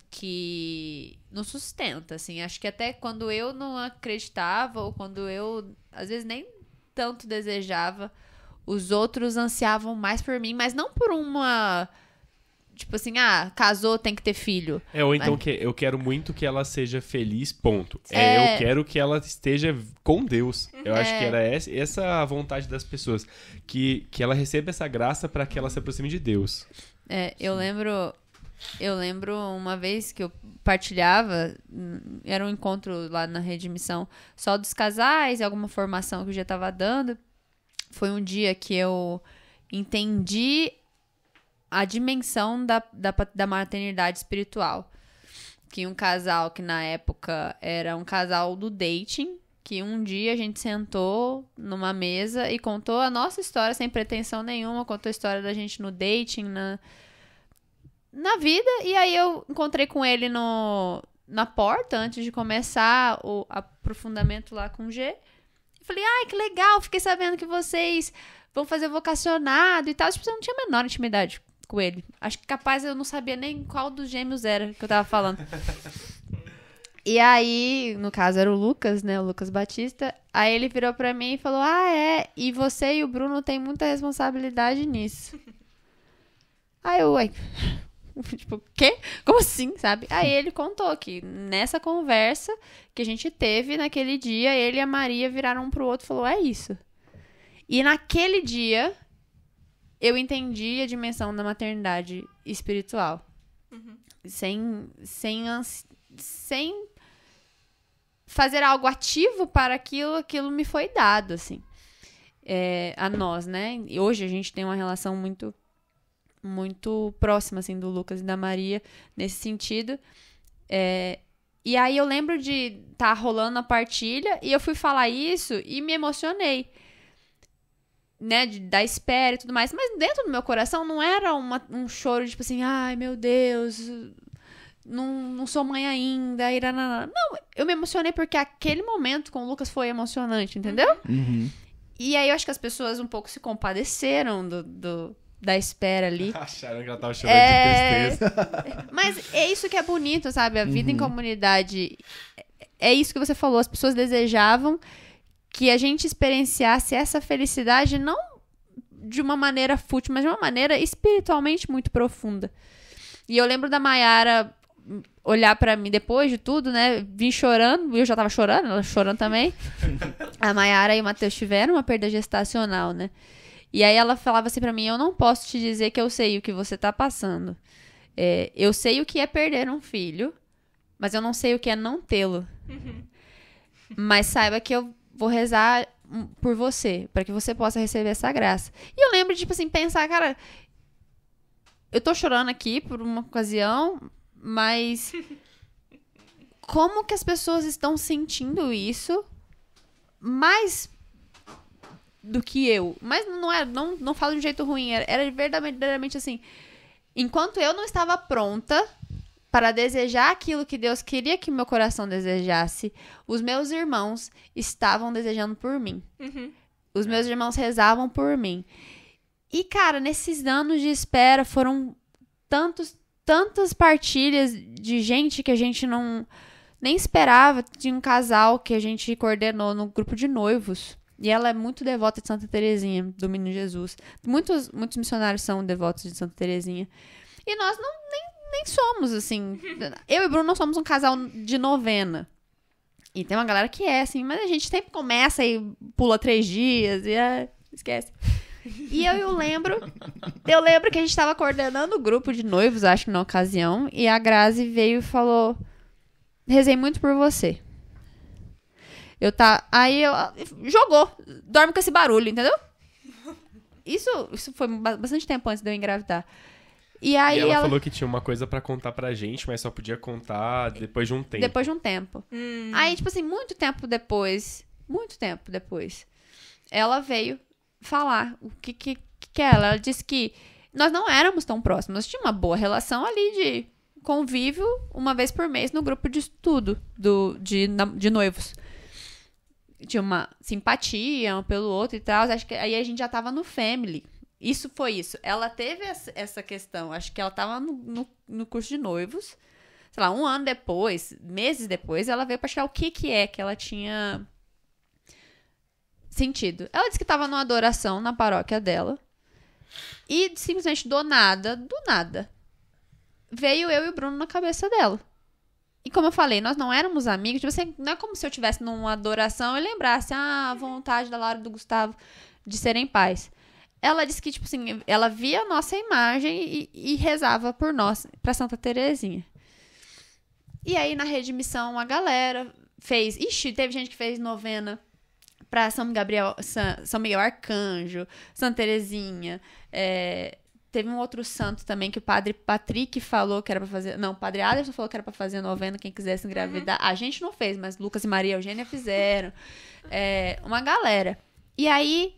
que nos sustenta, assim. Acho que até quando eu não acreditava ou quando eu, às vezes, nem tanto desejava, os outros ansiavam mais por mim, mas não por uma... Tipo assim, casou, tem que ter filho. Ou então eu quero muito que ela seja feliz, ponto. Eu quero que ela esteja com Deus. Eu acho que era essa a vontade das pessoas. Que ela receba essa graça para que ela se aproxime de Deus. Eu lembro uma vez que eu partilhava, era um encontro lá na Rede Missão, só dos casais e alguma formação que eu já estava dando. Foi um dia que eu entendi a dimensão da maternidade espiritual. Que um casal que na época era um casal do dating, que um dia a gente sentou numa mesa e contou a nossa história sem pretensão nenhuma, contou a história da gente no dating, na vida, e aí eu encontrei com ele na porta antes de começar o aprofundamento lá com o G. E falei, que legal, fiquei sabendo que vocês vão fazer vocacionado e tal. Tipo, eu não tinha a menor intimidade com ele. Acho que capaz eu não sabia nem qual dos gêmeos era que eu tava falando. E aí, no caso era o Lucas, né? O Lucas Batista. Aí ele virou pra mim e falou, e você e o Bruno têm muita responsabilidade nisso. Aí eu, tipo, quê? Como assim, sabe? Aí ele contou que nessa conversa que a gente teve naquele dia, ele e a Maria viraram um pro outro e falou, é isso. E naquele dia, eu entendi a dimensão da maternidade espiritual. Sem fazer algo ativo para aquilo me foi dado, assim. A nós, né? E hoje a gente tem uma relação muito próxima, assim, do Lucas e da Maria, nesse sentido. E aí eu lembro de estar rolando a partilha e eu fui falar isso e me emocionei. Né, da espera e tudo mais. Mas dentro do meu coração não era um choro, tipo assim, ai, meu Deus, não sou mãe ainda. Não, eu me emocionei porque aquele momento com o Lucas foi emocionante, entendeu? E aí eu acho que as pessoas um pouco se compadeceram da espera ali. Acharam que ela tava chorando de tristeza. Mas é isso que é bonito, sabe? A vida em comunidade, é isso que você falou, as pessoas desejavam que a gente experienciasse essa felicidade não de uma maneira fútil, mas de uma maneira espiritualmente muito profunda. E eu lembro da Mayara olhar pra mim depois de tudo, né? Vim chorando, eu já tava chorando, ela chorando também. A Mayara e o Matheus tiveram uma perda gestacional, né? E aí ela falava assim pra mim, eu não posso te dizer que eu sei o que você tá passando. Eu sei o que é perder um filho, mas eu não sei o que é não tê-lo. Mas saiba que eu vou rezar por você, para que você possa receber essa graça. E eu lembro de, tipo assim, pensar, cara, eu tô chorando aqui por uma ocasião, mas como que as pessoas estão sentindo isso mais do que eu? Mas não falo de um jeito ruim, era verdadeiramente assim, enquanto eu não estava pronta para desejar aquilo que Deus queria que meu coração desejasse, os meus irmãos estavam desejando por mim. Os meus irmãos rezavam por mim. E, cara, nesses anos de espera foram tantas partilhas de gente que a gente nem esperava. Tinha um casal que a gente coordenou no grupo de noivos. E ela é muito devota de Santa Terezinha, do Menino Jesus. Muitos missionários são devotos de Santa Terezinha. E nós nem somos, assim... Eu e o Bruno não somos um casal de novena. E tem uma galera que é, assim, mas a gente sempre começa e pula 3 dias e esquece. E eu lembro que a gente tava coordenando o grupo de noivos, acho que na ocasião, e a Grazi veio e falou, rezei muito por você. Aí jogou, dorme com esse barulho, entendeu? Isso foi bastante tempo antes de eu engravidar. E aí ela falou que tinha uma coisa pra contar pra gente, mas só podia contar depois de um tempo. Depois de um tempo. Aí, tipo assim, muito tempo depois, ela veio falar o que é ela. Ela disse que nós não éramos tão próximos. Nós tínhamos uma boa relação ali de convívio uma vez por mês no grupo de estudo de noivos. Tinha uma simpatia um pelo outro e tal. Acho que aí a gente já tava no family. Isso foi isso. Ela teve essa questão. Acho que ela tava no curso de noivos. Sei lá, um ano depois, meses depois, ela veio pra tirar o que é que ela tinha sentido. Ela disse que tava numa adoração na paróquia dela. E simplesmente do nada, veio eu e o Bruno na cabeça dela. E como eu falei, nós não éramos amigos. Tipo assim, não é como se eu estivesse numa adoração e lembrasse a vontade da Laura e do Gustavo de serem pais. Ela disse que, tipo assim, ela via a nossa imagem e rezava por nós, pra Santa Terezinha. E aí, na redimissão, a galera fez... Ixi, teve gente que fez novena pra São Miguel Arcanjo, Santa Terezinha. Teve um outro santo também que o padre Patrick falou que era pra fazer... Não, o padre Aderson falou que era pra fazer novena, quem quisesse engravidar. A gente não fez, mas Lucas e Maria Eugênia fizeram. Uma galera. E aí,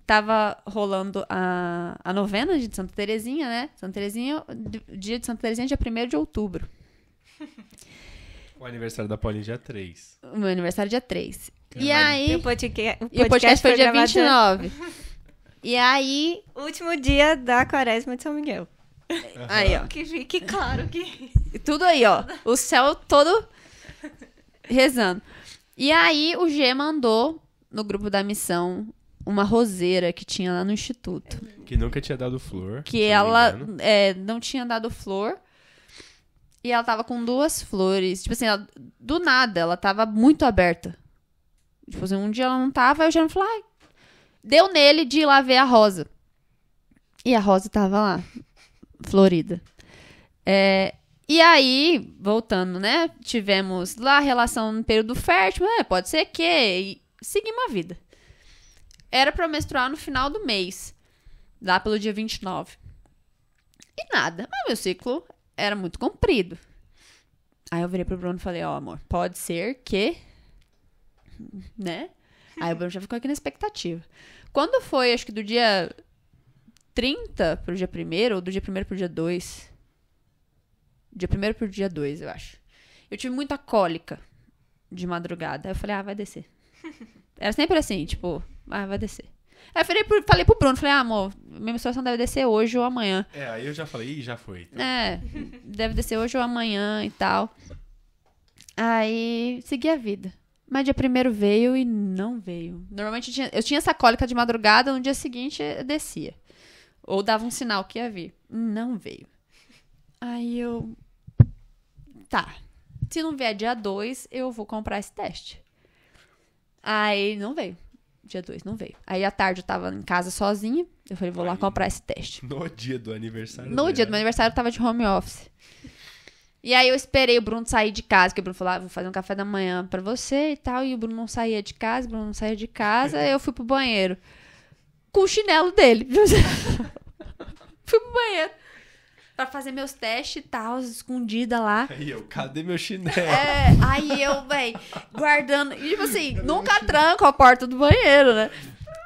tava rolando a novena de Santa Terezinha, né? Santa Terezinha, dia de Santa Terezinha, dia 1º de outubro. O aniversário da Paulinha dia 3. O meu aniversário dia 3. E aí... o podcast foi dia gravado 29. E aí... Último dia da quaresma de São Miguel. Aí, ó. Que fique claro que... Tudo aí, ó. O céu todo rezando. E aí o G mandou no grupo da missão uma roseira que tinha lá no instituto. Que nunca tinha dado flor. Que ela não tinha dado flor. E ela tava com 2 flores. Tipo assim, do nada, ela tava muito aberta. Tipo assim, um dia ela não tava, aí eu já me falei, deu nele de ir lá ver a rosa. E a rosa tava lá, florida. E aí, voltando, né? Tivemos lá a relação no período fértil, pode ser que... E seguimos a vida. Era pra eu menstruar no final do mês. Lá pelo dia 29. E nada. Mas meu ciclo era muito comprido. Aí eu virei pro Bruno e falei, amor, pode ser que... Né? Aí o Bruno já ficou aqui na expectativa. Quando foi, acho que do dia 30 pro dia 1º, ou do dia 1º pro dia 2... Dia 1º pro dia 2, eu acho. Eu tive muita cólica de madrugada. Aí eu falei, vai descer. Era sempre assim, tipo, vai descer. Aí eu falei pro Bruno, falei, amor, minha menstruação deve descer hoje ou amanhã. Aí eu já falei, já foi. Então. Deve descer hoje ou amanhã e tal. Aí, segui a vida. Mas dia 1º veio e não veio. Normalmente eu tinha essa cólica de madrugada, no dia seguinte eu descia. Ou dava um sinal que ia vir. Não veio. Aí eu... Tá. Se não vier dia 2, eu vou comprar esse teste. Aí não veio. Dia 2 não veio. Aí à tarde eu tava em casa sozinha. Eu falei, vou lá comprar esse teste. No dia do aniversário No dia do meu aniversário eu tava de home office. E aí eu esperei o Bruno sair de casa. Que o Bruno falou, vou fazer um café da manhã pra você e tal. E o Bruno não saía de casa. Eu fui pro banheiro. Com o chinelo dele. Fui pro banheiro. Pra fazer meus testes e tal, escondida lá. Aí eu, cadê meu chinelo? Aí eu, guardando. E tipo assim, nunca tranco a porta do banheiro, né?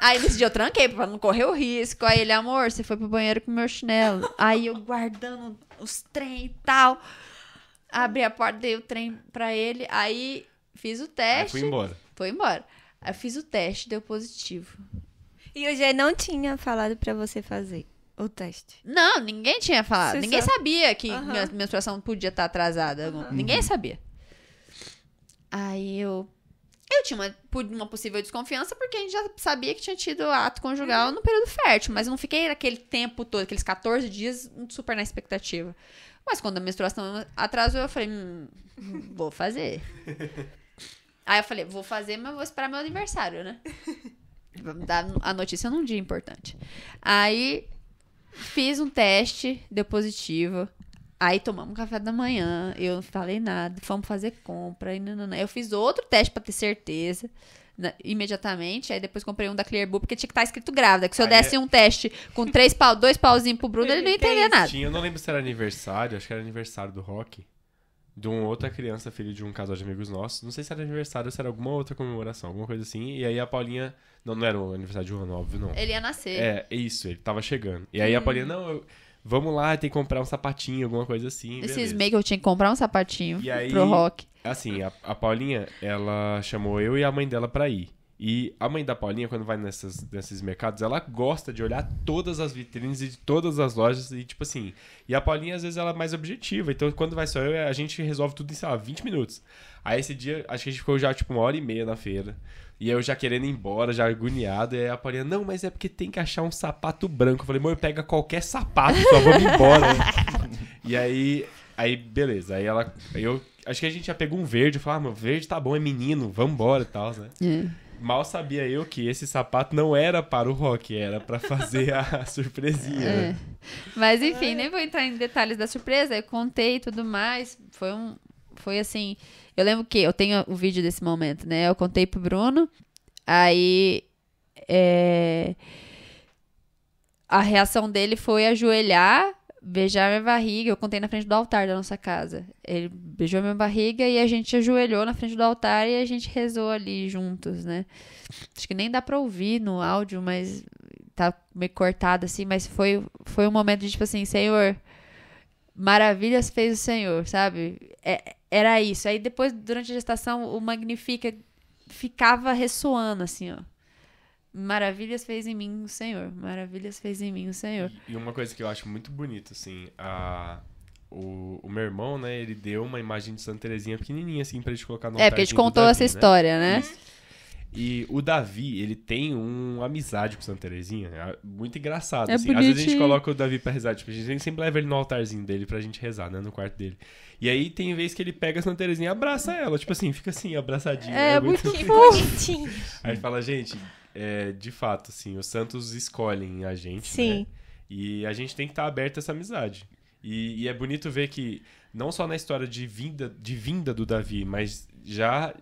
Aí nesse dia eu tranquei pra não correr o risco. Aí ele, amor, você foi pro banheiro com meu chinelo. Aí eu guardando os trem e tal. Abri a porta, dei o trem pra ele. Aí fiz o teste. Aí foi embora. Aí eu fiz o teste, deu positivo. E o G não tinha falado pra você fazer o teste? Não, ninguém tinha falado. Ninguém sabia que minha menstruação podia estar atrasada. Ninguém sabia. Aí eu tinha uma possível desconfiança porque a gente já sabia que tinha tido ato conjugal no período fértil. Mas eu não fiquei aquele tempo todo, aqueles 14 dias, super na expectativa. Mas quando a menstruação atrasou, eu falei, vou fazer. Aí eu falei, vou fazer, mas vou esperar meu aniversário, né? Dar a notícia num dia importante. Aí fiz um teste, deu positivo. Aí tomamos café da manhã, eu não falei nada, fomos fazer compra. Eu fiz outro teste pra ter certeza, imediatamente. Aí depois comprei um da Clearblue, porque tinha que estar escrito grávida. Que se eu desse um teste com 2 pauzinhos pro Bruno, ele não ia entender nada. Eu não lembro se era aniversário, acho que era aniversário do Rock. De uma outra criança, filho de um casal de amigos nossos. Não sei se era aniversário ou se era alguma outra comemoração, alguma coisa assim. E aí a Paulinha... Não era o aniversário de um ano, óbvio, não. Ele ia nascer. É isso, ele tava chegando. E aí a Paulinha, vamos lá, tem que comprar um sapatinho, alguma coisa assim. Esses meio que eu tinha que comprar um sapatinho e aí, pro Rock. Assim, a Paulinha, ela chamou eu e a mãe dela pra ir. E a mãe da Paulinha, quando vai nesses mercados, ela gosta de olhar todas as vitrines de todas as lojas e, tipo assim... E a Paulinha, às vezes, ela é mais objetiva. Então, quando vai só eu, a gente resolve tudo em, sei lá, 20 minutos. Aí, esse dia, acho que a gente ficou já, tipo, 1h30 na feira. E eu já querendo ir embora, já agoniado. E aí a Paulinha, não, mas é porque tem que achar um sapato branco. Eu falei, amor, pega qualquer sapato, só vamos embora. E aí, beleza. Aí eu acho que a gente já pegou um verde. Eu falei, meu, verde tá bom, é menino, vambora e tal, né? Mal sabia eu que esse sapato não era para o Rock, era para fazer a surpresinha. Né? Mas enfim, nem vou entrar em detalhes da surpresa. Eu contei e tudo mais. Foi assim... Eu lembro que eu tenho o vídeo desse momento, né? Eu contei pro Bruno. Aí... A reação dele foi ajoelhar, beijar minha barriga. Eu contei na frente do altar da nossa casa. Ele beijou minha barriga e a gente ajoelhou na frente do altar e a gente rezou ali juntos, né? Acho que nem dá pra ouvir no áudio, mas tá meio cortado assim. Mas foi um momento de tipo assim, Senhor, maravilhas fez o Senhor, sabe? Era isso. Aí depois, durante a gestação, o Magnifica ficava ressoando assim, ó. Maravilhas fez em mim o Senhor. Maravilhas fez em mim o Senhor. E uma coisa que eu acho muito bonita, assim, o meu irmão, né, ele deu uma imagem de Santa Terezinha pequenininha, assim, pra gente colocar no altar. Porque a gente contou essa história, né? Isso. E o Davi, ele tem uma amizade com Santa Terezinha, muito engraçado, assim. Às vezes a gente coloca o Davi pra rezar, tipo, a gente sempre leva ele no altarzinho dele pra gente rezar, né, no quarto dele. E aí tem vez que ele pega a Santa Terezinha e abraça ela, tipo assim, fica assim, abraçadinho. É muito bonitinho. Aí fala, gente, de fato, assim, os santos escolhem a gente, Sim. né? E a gente tem que estar aberto a essa amizade. E é bonito ver que, não só na história de vinda do Davi, mas já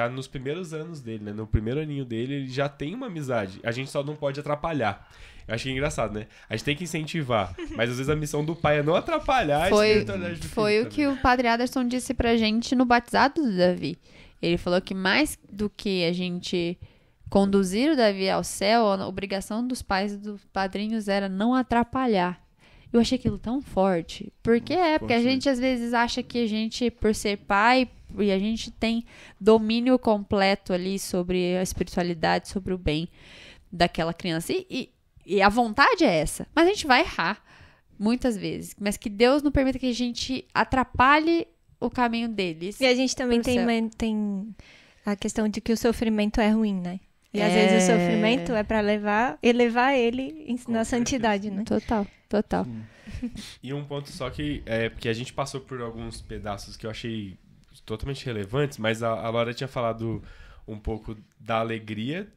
nos primeiros anos dele, né? No primeiro aninho dele, ele já tem uma amizade. A gente só não pode atrapalhar. Eu achei engraçado, né? A gente tem que incentivar, mas às vezes a missão do pai é não atrapalhar a espiritualidade do filho. Foi o que o Padre Aderson disse pra gente no batizado do Davi. Ele falou que mais do que a gente conduzir o Davi ao céu, a obrigação dos pais e dos padrinhos era não atrapalhar. Eu achei aquilo tão forte. Porque porque a gente às vezes acha que a gente, por ser pai, e a gente tem domínio completo ali sobre a espiritualidade, sobre o bem daquela criança. E a vontade é essa. Mas a gente vai errar muitas vezes. Mas que Deus não permita que a gente atrapalhe o caminho deles. E a gente também tem a questão de que o sofrimento é ruim, né? E às vezes o sofrimento é pra elevar ele na santidade, né? Total. E um ponto só que porque a gente passou por alguns pedaços que eu achei totalmente relevantes, mas a Laura tinha falado um pouco da alegria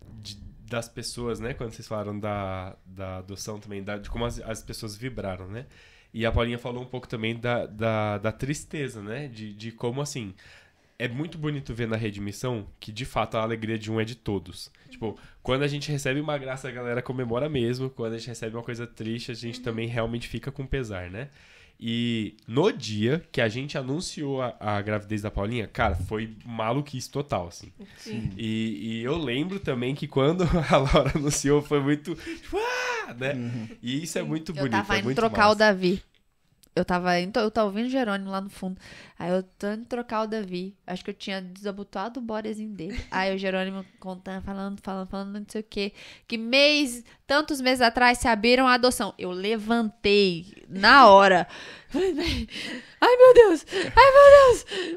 das pessoas, né? Quando vocês falaram da adoção também, de como as pessoas vibraram, né? E a Paulinha falou um pouco também da tristeza, né? De como, assim, é muito bonito ver na Rede Missão que, de fato, a alegria de um é de todos. Tipo, quando a gente recebe uma graça, a galera comemora mesmo. Quando a gente recebe uma coisa triste, a gente também realmente fica com pesar, né? E no dia que a gente anunciou a gravidez da Paulinha, cara, foi maluquice total, assim. Sim. E eu lembro também que quando a Laura anunciou, foi muito... Tipo, né? Uhum. E isso é muito bonito, eu tava indo trocar massa. o Davi. Eu tava ouvindo o Jerônimo lá no fundo. Aí eu tô indo trocar o Davi. Acho que eu tinha desabotoado o bodezinho dele. Aí o Jerônimo contando, falando, não sei o quê. Que tantos meses atrás se abriram a adoção. Eu levantei na hora. Ai, meu Deus!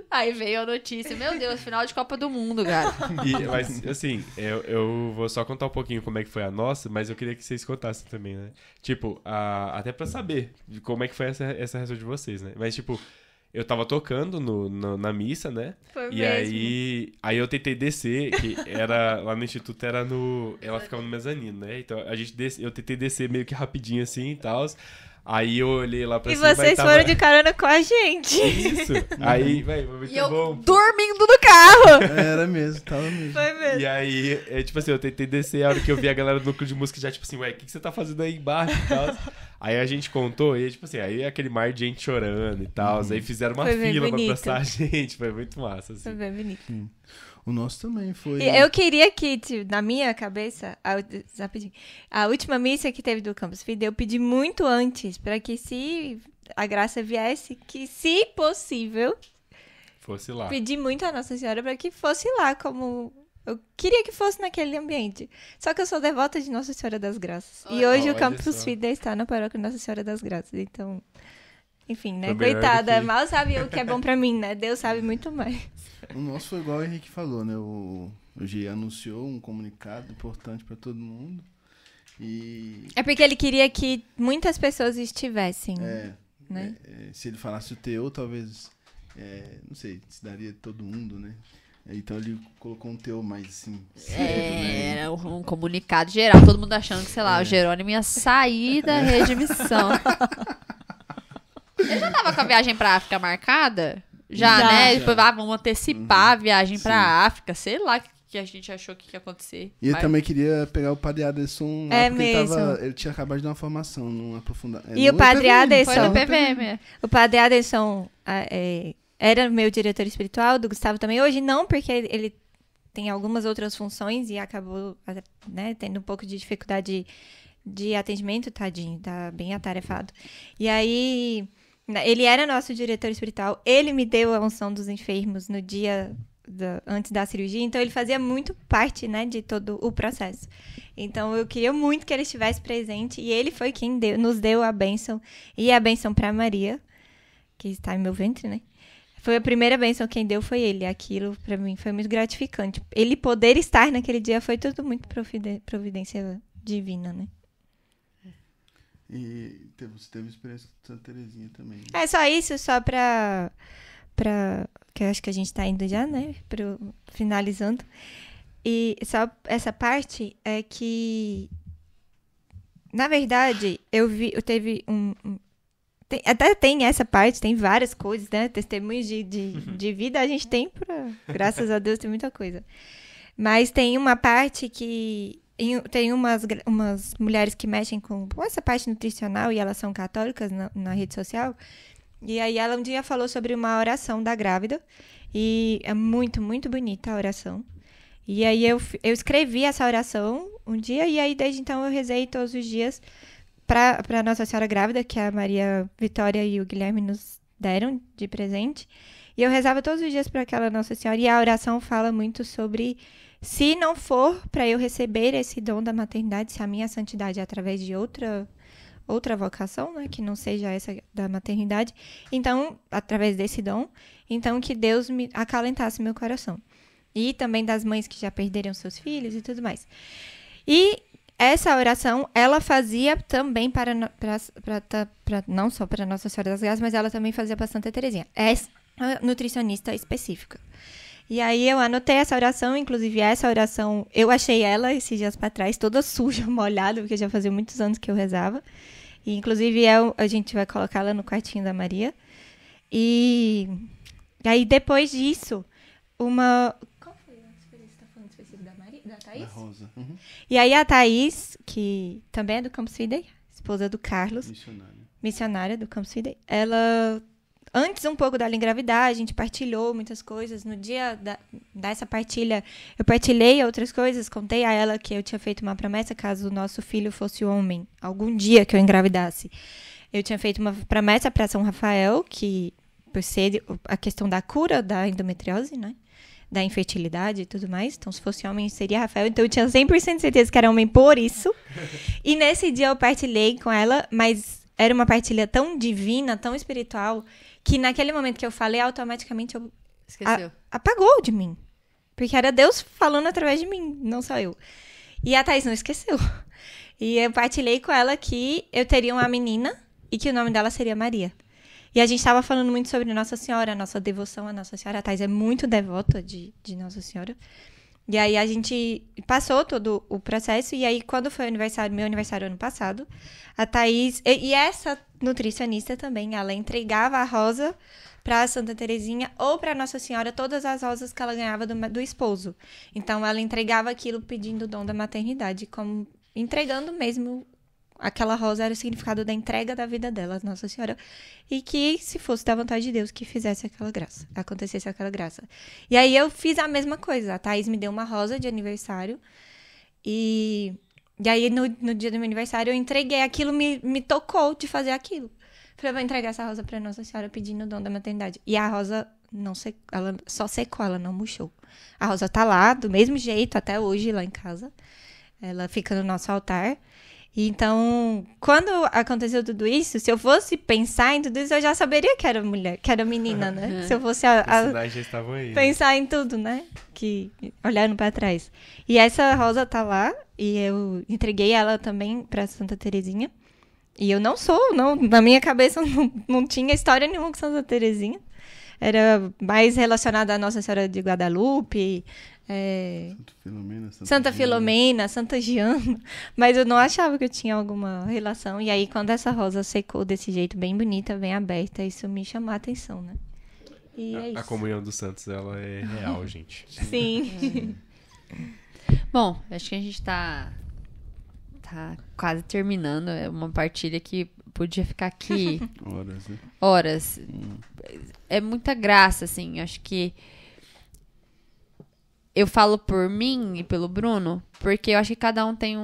Aí veio a notícia. Meu Deus, final de Copa do Mundo, cara. Mas, assim, eu vou só contar um pouquinho como é que foi a nossa, mas eu queria que vocês contassem também, né? Tipo, até pra saber de como é que foi essa reação de vocês, né? Mas, tipo, eu tava tocando na missa, né? Foi e mesmo. aí eu tentei descer, que era lá no Instituto, ela ficava no mezanino, né? Então eu tentei descer meio que rapidinho assim e tal. Aí eu olhei lá pra E cima vocês tava... foram de carona com a gente. Isso. Aí, velho, foi muito E eu bom. dormindo no carro. Era mesmo, tava mesmo. Foi mesmo. E aí, tipo assim, eu tentei descer, a hora que eu vi a galera do núcleo de música já, tipo assim, ué, o que você tá fazendo aí embaixo e tal? Aí a gente contou, e tipo assim, aí aquele mar de gente chorando e tal, aí fizeram uma Foi bem fila pra bonito. abraçar a gente, foi muito massa, assim. Foi bem bonito. O nosso também foi. E eu queria que, tipo, na minha cabeça, rapidinho, a última missa que teve do Campus Vida, eu pedi muito antes, para que se a graça viesse, que se possível, Fosse lá. pedi muito a Nossa Senhora para que fosse lá, como eu queria que fosse naquele ambiente. Só que eu sou devota de Nossa Senhora das Graças. E hoje olha o Campus só. Vida está na paróquia Nossa Senhora das Graças. Então, enfim, né? Foi melhor Coitada, do que- mal sabe o que é bom para mim, né? Deus sabe muito mais. O nosso foi igual o Henrique falou, né? O G anunciou um comunicado importante pra todo mundo. E. É porque ele queria que muitas pessoas estivessem. Né? Se ele falasse o teu, talvez. Não sei, se daria todo mundo, né? Então ele colocou um teu mais assim. Era um comunicado geral, todo mundo achando que, sei lá, o Jerônimo ia sair da redmissão. Ele já tava com a viagem pra África marcada? Já, Já. né? Já. Depois, vamos antecipar a viagem pra Sim. África. Sei lá o que a gente achou que ia acontecer. E ele Mas- também queria pegar o Padre Aderson lá, É porque mesmo. ele tinha acabado de dar uma formação, num aprofundamento. E o Padre Aderson? Foi no PVM. O Padre Aderson era meu diretor espiritual, do Gustavo também. Hoje não, porque ele tem algumas outras funções e acabou, né, tendo um pouco de dificuldade de atendimento, tadinho, tá bem atarefado. E aí, ele era nosso diretor espiritual, ele me deu a unção dos enfermos no dia antes da cirurgia, então ele fazia muito parte, né, de todo o processo. Então eu queria muito que ele estivesse presente e ele foi quem nos deu a bênção e a bênção para Maria, que está em meu ventre, né? Foi a primeira bênção, quem deu foi ele. Aquilo para mim foi muito gratificante. Ele poder estar naquele dia foi tudo muito providência divina, né? E você teve experiência com Santa Terezinha também. É só isso, só pra que eu acho que a gente tá indo já, né? Finalizando. E só essa parte é que, na verdade, eu teve até tem essa parte, tem várias coisas, né? Testemunhos de vida a gente tem, graças a Deus, tem muita coisa. Mas tem uma parte que tem umas mulheres que mexem com essa parte nutricional e elas são católicas na rede social. E aí ela um dia falou sobre uma oração da grávida. E é muito, muito bonita a oração. E aí eu escrevi essa oração um dia e aí desde então eu rezei todos os dias para Nossa Senhora Grávida, que a Maria Vitória e o Guilherme nos deram de presente. E eu rezava todos os dias para aquela Nossa Senhora. E a oração fala muito sobre, se não for para eu receber esse dom da maternidade, se a minha santidade é através de outra vocação, né, que não seja essa da maternidade, então, através desse dom, então que Deus me acalentasse meu coração. E também das mães que já perderam seus filhos e tudo mais. E essa oração, ela fazia também não só para Nossa Senhora das Graças, mas ela também fazia para Santa Terezinha. Essa nutricionista específica. E aí eu anotei essa oração, inclusive essa oração, eu achei ela esses dias para trás, toda suja, molhada, porque já fazia muitos anos que eu rezava. E inclusive a gente vai colocá-la no quartinho da Maria. E aí depois disso, qual foi a experiência que você tá falando específico da Maria? Da Thaís? Da Rosa. Uhum. E aí a Thaís, que também é do Campus Fidei, esposa do Carlos, missionária do Campus Fidei, ela, antes um pouco dela engravidar, a gente partilhou muitas coisas. No dia dessa partilha, eu partilhei outras coisas, contei a ela que eu tinha feito uma promessa, caso o nosso filho fosse homem, algum dia que eu engravidasse. Eu tinha feito uma promessa para São Rafael, que por ser a questão da cura da endometriose, né? Da infertilidade e tudo mais. Então, se fosse homem, seria Rafael. Então, eu tinha 100% de certeza que era homem por isso. E nesse dia eu partilhei com ela, mas era uma partilha tão divina, tão espiritual, que naquele momento que eu falei, automaticamente eu Esqueceu. apagou de mim. Porque era Deus falando através de mim, não só eu. E a Thaís não esqueceu. E eu partilhei com ela que eu teria uma menina e que o nome dela seria Maria. E a gente estava falando muito sobre Nossa Senhora, a nossa devoção a Nossa Senhora. A Thaís é muito devota de Nossa Senhora. E aí a gente passou todo o processo. E aí, quando foi meu aniversário ano passado, a Thaís... E essa nutricionista também, ela entregava a rosa para Santa Terezinha ou para Nossa Senhora, todas as rosas que ela ganhava do esposo. Então, ela entregava aquilo pedindo o dom da maternidade, como entregando mesmo. Aquela rosa era o significado da entrega da vida dela, Nossa Senhora. E que, se fosse da vontade de Deus, que fizesse aquela graça, acontecesse aquela graça. E aí eu fiz a mesma coisa. A Thaís me deu uma rosa de aniversário. E aí, no dia do meu aniversário, eu entreguei. Aquilo me tocou de fazer aquilo. Falei, eu vou entregar essa rosa pra Nossa Senhora pedindo o dom da maternidade. E a rosa ela só secou, ela não murchou. A rosa tá lá, do mesmo jeito, até hoje, lá em casa. Ela fica no nosso altar. Então, quando aconteceu tudo isso, se eu fosse pensar em tudo isso, eu já saberia que era mulher, que era menina, né? Se eu fosse Os sinais já estavam aí, pensar em tudo, né? Olhando pra trás. E essa rosa tá lá, e eu entreguei ela também pra Santa Terezinha. E eu na minha cabeça não tinha história nenhuma com Santa Terezinha. Era mais relacionada à Nossa Senhora de Guadalupe, Santa Filomena, Santa Giana, mas eu não achava que eu tinha alguma relação. E aí, quando essa rosa secou desse jeito, bem bonita, bem aberta, isso me chamou a atenção, né? E é isso. A comunhão dos santos, ela é real, gente. Sim. Bom, acho que a gente tá quase terminando. É uma partilha que podia ficar aqui Horas, né? horas. É muita graça, assim. Acho que eu falo por mim e pelo Bruno, porque eu acho que cada um tem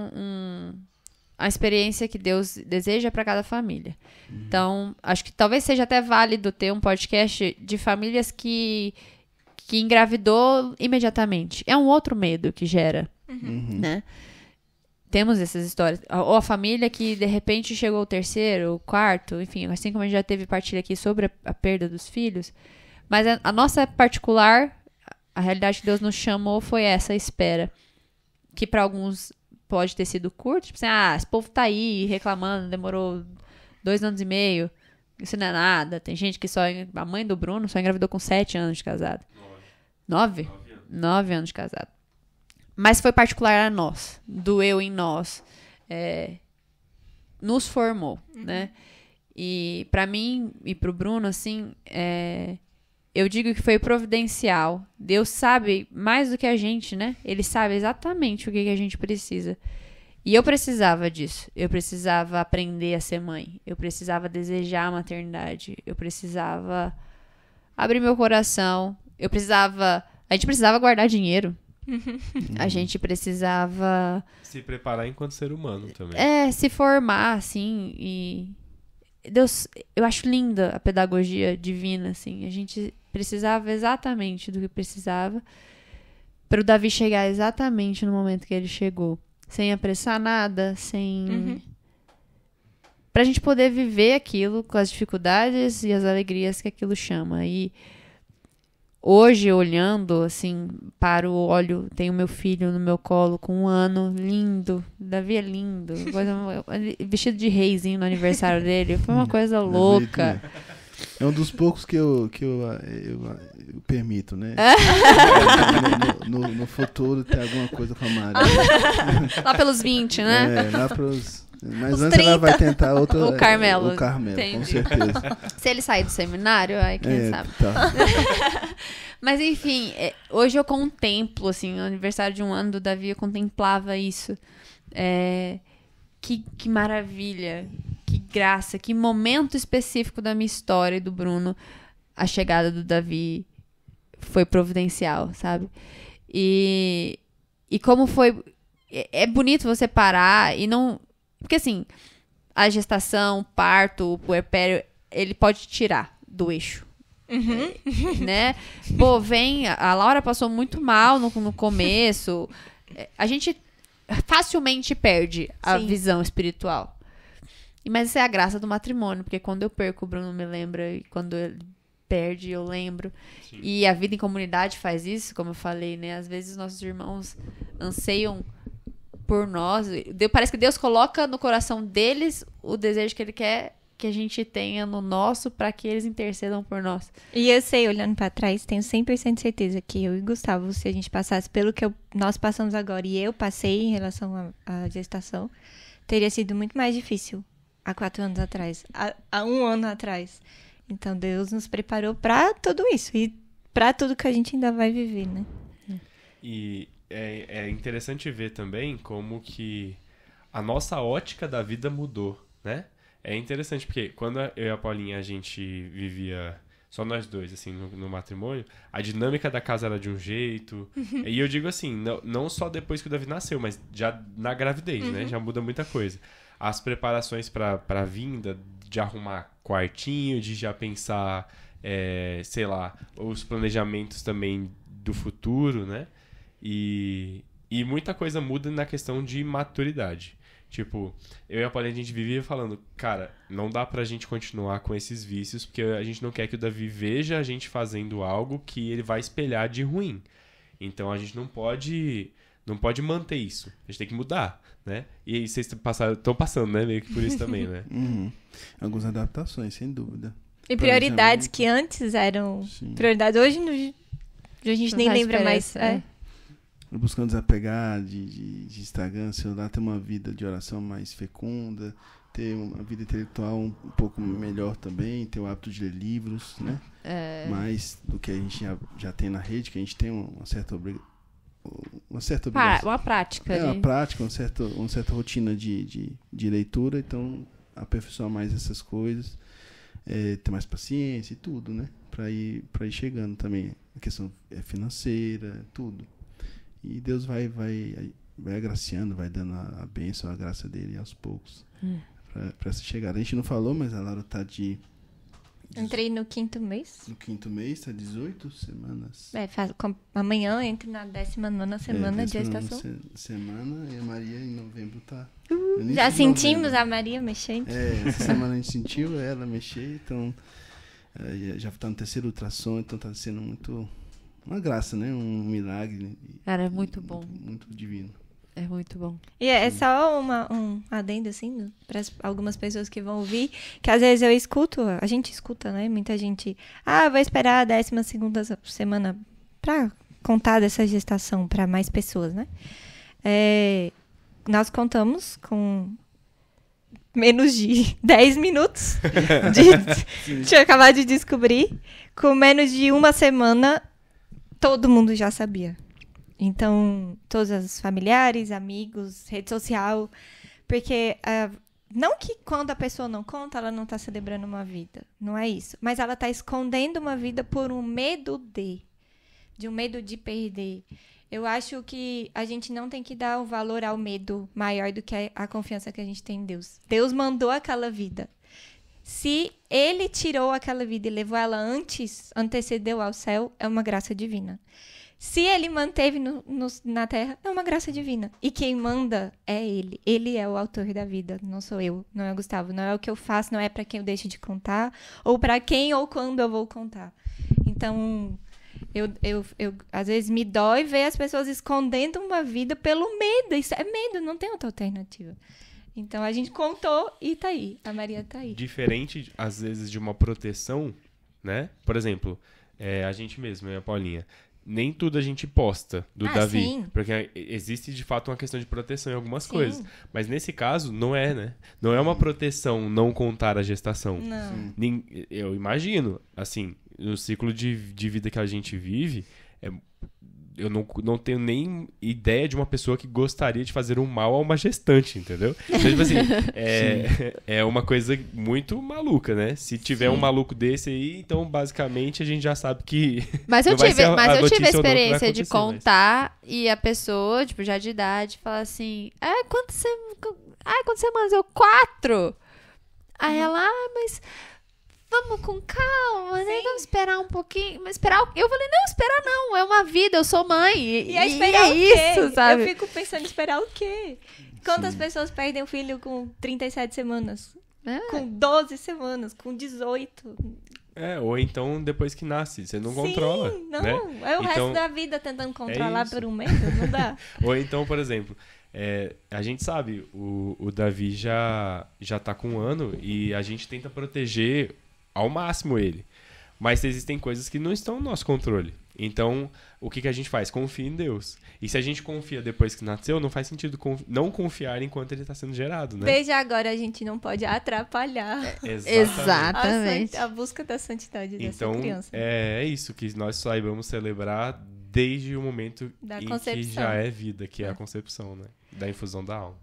a experiência que Deus deseja para cada família. Então, acho que talvez seja até válido ter um podcast de famílias que engravidou imediatamente. É um outro medo que gera, né? Temos essas histórias. Ou a família que, de repente, chegou o terceiro, o quarto, enfim, assim como a gente já teve partilha aqui sobre a perda dos filhos. Mas a nossa particular, a realidade que Deus nos chamou foi essa espera. Que para alguns pode ter sido curto. Tipo assim, esse povo tá aí reclamando, demorou 2 anos e meio. Isso não é nada. Tem gente que a mãe do Bruno só engravidou com 7 anos de casado. 9? 9 anos de casado. Mas foi particular a nós. Doeu em nós. Nos formou, né? E pra mim e pro Bruno, assim, eu digo que foi providencial. Deus sabe mais do que a gente, né? Ele sabe exatamente o que a gente precisa. E eu precisava disso. Eu precisava aprender a ser mãe. Eu precisava desejar a maternidade. Eu precisava abrir meu coração. A gente precisava guardar dinheiro. A gente precisava se preparar enquanto ser humano também. Se formar, assim. E Deus, eu acho linda a pedagogia divina, assim. A gente precisava exatamente do que precisava para o Davi chegar exatamente no momento que ele chegou. Sem apressar nada, pra gente poder viver aquilo com as dificuldades e as alegrias que aquilo chama. E hoje, olhando, assim, olho, tenho meu filho no meu colo com 1 ano, lindo. Davi é lindo. Vestido de reizinho no aniversário dele. Foi uma coisa louca. É um dos poucos que eu permito, né? No futuro ter alguma coisa com a Mari. Lá pelos 20, né? Lá pelos... Mas Os antes 30. ela vai tentar outra... O Carmelo. O Carmelo, com Entendi. certeza. Se ele sair do seminário, aí quem sabe. Tá. Mas enfim, hoje eu contemplo, assim, no aniversário de 1 ano do Davi, eu contemplava isso. Que maravilha, que graça, que momento específico da minha história e do Bruno, a chegada do Davi foi providencial, sabe? E como foi... É bonito você parar e não... Porque assim, a gestação, o parto, o puerpério, ele pode te tirar do eixo. Né? Pô, a Laura passou muito mal no começo. A gente facilmente perde a visão espiritual. Mas essa é a graça do matrimônio, porque quando eu perco, o Bruno me lembra, e quando ele perde, eu lembro. Sim. E a vida em comunidade faz isso, como eu falei, né? Às vezes nossos irmãos anseiam por nós. Parece que Deus coloca no coração deles o desejo que ele quer que a gente tenha no nosso para que eles intercedam por nós. E eu sei, olhando pra trás, tenho 100% certeza que eu e Gustavo, se a gente passasse pelo que nós passamos agora e eu passei em relação à gestação, teria sido muito mais difícil há 4 anos atrás, há 1 ano atrás. Então Deus nos preparou pra tudo isso e pra tudo que a gente ainda vai viver, né? E é interessante ver também como que a nossa ótica da vida mudou, né? É interessante porque quando eu e a Paulinha a gente vivia só nós dois, assim, no matrimônio, a dinâmica da casa era de um jeito. E eu digo assim, não só depois que o Davi nasceu, mas já na gravidez, né? Já muda muita coisa. As preparações para a vinda, de arrumar quartinho, de já pensar, sei lá, os planejamentos também do futuro, né? E muita coisa muda na questão de maturidade. Tipo, eu e a Paulinha, a gente vivia falando, cara, não dá pra gente continuar com esses vícios, porque a gente não quer que o Davi veja a gente fazendo algo que ele vai espelhar de ruim. Então a gente não pode manter isso. A gente tem que mudar, né? E aí vocês estão passando, né? Meio que por isso também, né? Algumas adaptações, sem dúvida. E prioridades que antes eram prioridades, hoje a gente nem lembra mais. Buscando desapegar de Instagram, celular, ter uma vida de oração mais fecunda, ter uma vida intelectual um pouco melhor também, ter o hábito de ler livros, né? Mais do que a gente já tem na rede, que a gente tem uma certa obrigação. Uma prática. Uma prática, uma certa rotina de leitura, então aperfeiçoar mais essas coisas, ter mais paciência e tudo, né? Para ir chegando também. A questão financeira, tudo. E Deus vai agraciando, vai dando a bênção, a graça dele aos poucos. Para essa chegada. A gente não falou, mas a Laura tá Entrei no 5º mês. No 5º mês, tá 18 semanas. Amanhã entro na 19ª semana de gestação. Semana, e a Maria em novembro tá... Já sentimos a Maria mexendo. Essa semana a gente sentiu ela mexer, então... já tá no 3º ultrassom, então tá sendo muito... Uma graça, né? Um milagre. Cara, é muito bom. Muito divino. É muito bom. E é só um adendo, assim, para algumas pessoas que vão ouvir, que às vezes a gente escuta, né? Muita gente, vai esperar a 12ª semana para contar dessa gestação para mais pessoas, né? Nós contamos com menos de 10 minutos. Tinha acabado de descobrir. Com menos de 1 semana, todo mundo já sabia. Então, todos os familiares, amigos, rede social, porque não que quando a pessoa não conta, ela não está celebrando uma vida, não é isso. Mas ela está escondendo uma vida por um medo de um medo de perder. Eu acho que a gente não tem que dar o valor ao medo maior do que a confiança que a gente tem em Deus. Deus mandou aquela vida. Se ele tirou aquela vida e levou ela antecedeu ao céu, é uma graça divina. Se ele manteve na terra, é uma graça divina. E quem manda é ele. Ele é o autor da vida, não sou eu, não é o Gustavo. Não é o que eu faço, não é para quem eu deixo de contar, ou para quem ou quando eu vou contar. Então, eu às vezes me dói ver as pessoas escondendo uma vida pelo medo. Isso é medo, não tem outra alternativa. Então, a gente contou e tá aí. A Maria tá aí. Diferente, às vezes, de uma proteção, né? Por exemplo, a gente mesmo, a Paulinha... Nem tudo a gente posta do Davi. Sim. Porque existe, de fato, uma questão de proteção em algumas coisas. Mas nesse caso, não é, né? Não é uma proteção não contar a gestação. Não. Eu imagino, assim, no ciclo de vida que a gente vive, eu não tenho nem ideia de uma pessoa que gostaria de fazer um mal a uma gestante, entendeu? Então, tipo assim, é uma coisa muito maluca, né? Se tiver um maluco desse aí, então basicamente a gente já sabe que. Mas eu tive a experiência de contar e a pessoa, tipo, já de idade, fala assim: quantas semanas? Eu 4. Aí ela, mas. Vamos com calma, né? Vamos esperar um pouquinho. Mas eu falei, não, esperar não. É uma vida, eu sou mãe. E esperar o quê? Isso, sabe? Eu fico pensando, esperar o quê? Quantas pessoas perdem o filho com 37 semanas? Com 12 semanas? Com 18? Ou então depois que nasce, você não controla. Não, né? É o resto da vida tentando controlar por um mês, não dá. Ou então, por exemplo, A gente sabe, o Davi já tá com 1 ano e a gente tenta proteger ao máximo ele. Mas existem coisas que não estão no nosso controle. Então, o que a gente faz? Confia em Deus. E se a gente confia depois que nasceu, não faz sentido não confiar enquanto ele está sendo gerado, né? Desde agora a gente não pode atrapalhar Exatamente. a busca da santidade dessa então, criança. É isso, que nós saibamos celebrar desde o momento Da em concepção. que já é vida, que é a concepção, né? Da infusão da alma.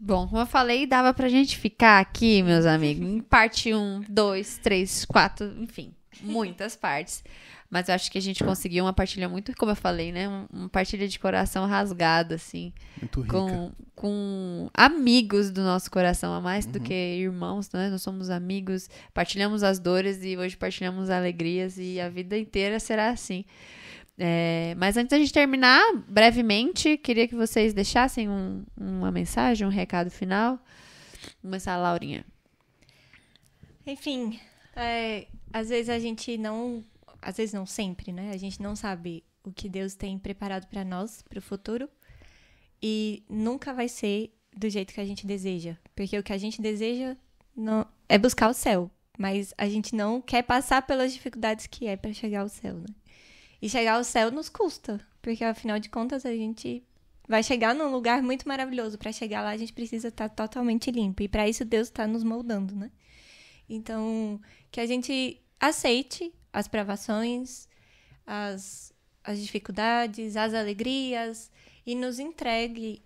Bom, como eu falei, dava pra gente ficar aqui, meus amigos, em parte 1, 2, 3, 4, enfim, muitas partes. Mas eu acho que a gente conseguiu uma partilha muito, como eu falei, né? Uma partilha de coração rasgado, assim. Muito rica. Com amigos do nosso coração, a mais do que irmãos, né? Nós somos amigos, partilhamos as dores e hoje partilhamos as alegrias e a vida inteira será assim. Mas antes da gente terminar, brevemente, queria que vocês deixassem uma mensagem, um recado final. Vamos começar, Laurinha. Enfim, às vezes a gente não... Às vezes não sempre, né? A gente não sabe o que Deus tem preparado para nós, para o futuro. E nunca vai ser do jeito que a gente deseja. Porque o que a gente deseja não é buscar o céu. Mas a gente não quer passar pelas dificuldades que é para chegar ao céu, né? E chegar ao céu nos custa. Porque, afinal de contas, a gente vai chegar num lugar muito maravilhoso. Para chegar lá, a gente precisa estar totalmente limpo. E para isso, Deus está nos moldando, né? Então, que a gente aceite as provações, as dificuldades, as alegrias e nos entregue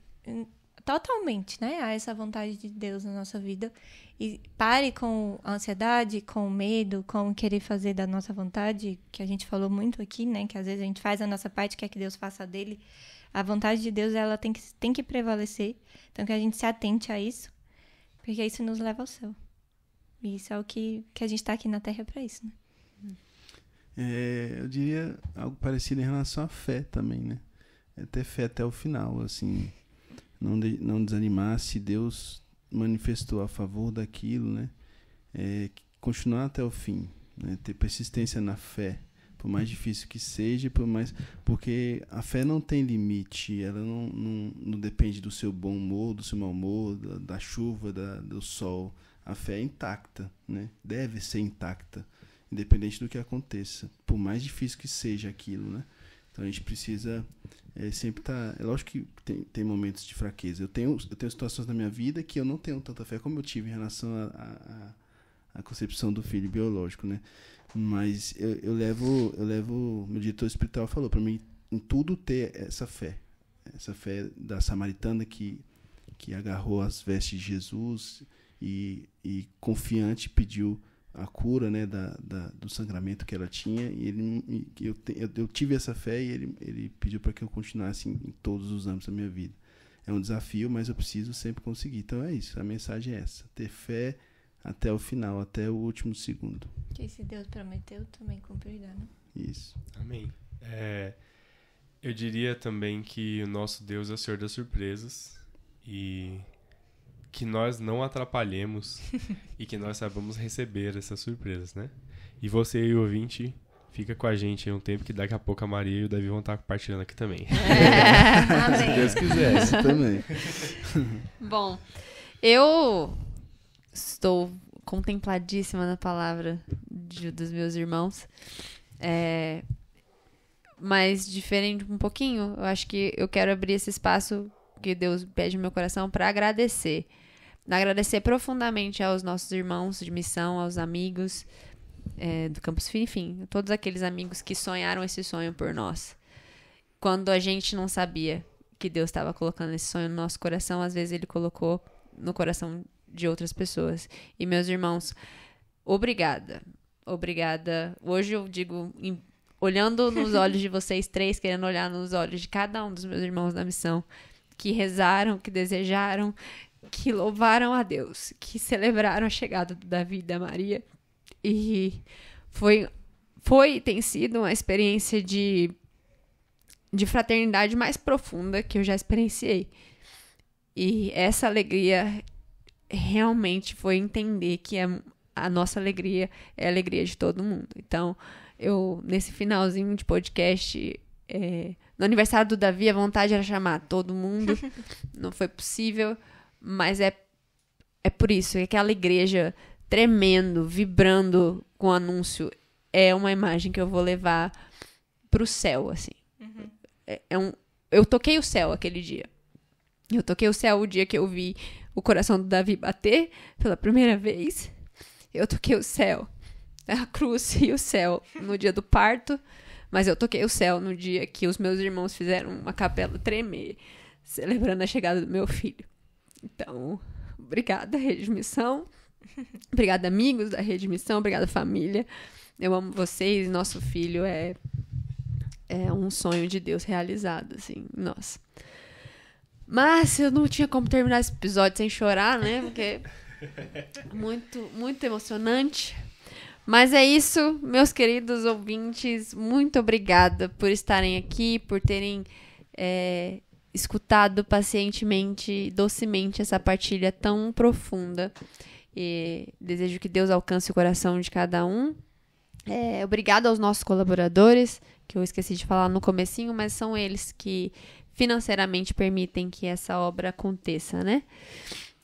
totalmente, né, a essa vontade de Deus na nossa vida. E pare com a ansiedade, com o medo, com querer fazer da nossa vontade, que a gente falou muito aqui, né, que às vezes a gente faz a nossa parte, quer que Deus faça a dele. A vontade de Deus, ela tem que prevalecer. Então, que a gente se atente a isso, porque isso nos leva ao céu. E isso é o que a gente está aqui na Terra para isso, né? Eu diria algo parecido em relação à fé também, né? Ter fé até o final, assim, não desanimar se Deus manifestou a favor daquilo, né? Continuar até o fim, né? Ter persistência na fé, por mais difícil que seja, porque a fé não tem limite, ela não depende do seu bom humor, do seu mau humor, da chuva, do sol. A fé é intacta, né? Deve ser intacta, independente do que aconteça, por mais difícil que seja aquilo, né? Então a gente precisa sempre estar... É lógico que tem momentos de fraqueza. Eu tenho situações na minha vida que eu não tenho tanta fé como eu tive em relação à concepção do filho biológico, né? Mas eu levo... Meu diretor espiritual falou para mim em tudo ter essa fé da samaritana que agarrou as vestes de Jesus e confiante pediu a cura, né, do sangramento que ela tinha, e eu tive essa fé e ele pediu para que eu continuasse em todos os âmbitos da minha vida. É um desafio, mas eu preciso sempre conseguir. Então é isso, a mensagem é essa: ter fé até o final, até o último segundo. Que se Deus prometeu, também cumprirá, né? Isso. Amém. Eu diria também que o nosso Deus é o Senhor das surpresas e que nós não atrapalhemos e que nós saibamos receber essas surpresas, né? E você e o ouvinte, fica com a gente aí um tempo, que daqui a pouco a Maria e o Davi vão estar compartilhando aqui também. Se Deus quiser. Isso também. Bom, eu estou contempladíssima na palavra dos meus irmãos. Mas diferente um pouquinho, eu acho que eu quero abrir esse espaço que Deus pede no meu coração para agradecer. Agradecer profundamente aos nossos irmãos de missão, aos amigos do Campus Filho, enfim, todos aqueles amigos que sonharam esse sonho por nós. Quando a gente não sabia que Deus estava colocando esse sonho no nosso coração, às vezes Ele colocou no coração de outras pessoas. E, meus irmãos, obrigada. Obrigada. Hoje eu digo, olhando nos olhos de vocês três, querendo olhar nos olhos de cada um dos meus irmãos da missão, que rezaram, que desejaram, que louvaram a Deus, que celebraram a chegada do Davi e da Maria. E tem sido uma experiência de fraternidade mais profunda que eu já experienciei. E essa alegria realmente foi entender que a nossa alegria é a alegria de todo mundo. Então, eu, nesse finalzinho de podcast, No aniversário do Davi, a vontade era chamar todo mundo. Não foi possível. Mas é por isso. Aquela igreja tremendo, vibrando com o anúncio, é uma imagem que eu vou levar pro céu, assim. Eu toquei o céu aquele dia. Eu toquei o céu o dia que eu vi o coração do Davi bater pela primeira vez. Eu toquei o céu, a cruz e o céu no dia do parto. Mas eu toquei o céu no dia que os meus irmãos fizeram uma capela tremer, celebrando a chegada do meu filho. Então, obrigada, Rede Missão. Obrigada, amigos da Rede Missão. Obrigada, família. Eu amo vocês. Nosso filho é um sonho de Deus realizado, assim, nossa. Mas eu não tinha como terminar esse episódio sem chorar, né? Porque muito, muito emocionante. Mas é isso, meus queridos ouvintes. Muito obrigada por estarem aqui, por terem escutado pacientemente, docemente essa partilha tão profunda. E desejo que Deus alcance o coração de cada um. Obrigada aos nossos colaboradores, que eu esqueci de falar no comecinho, mas são eles que financeiramente permitem que essa obra aconteça, né?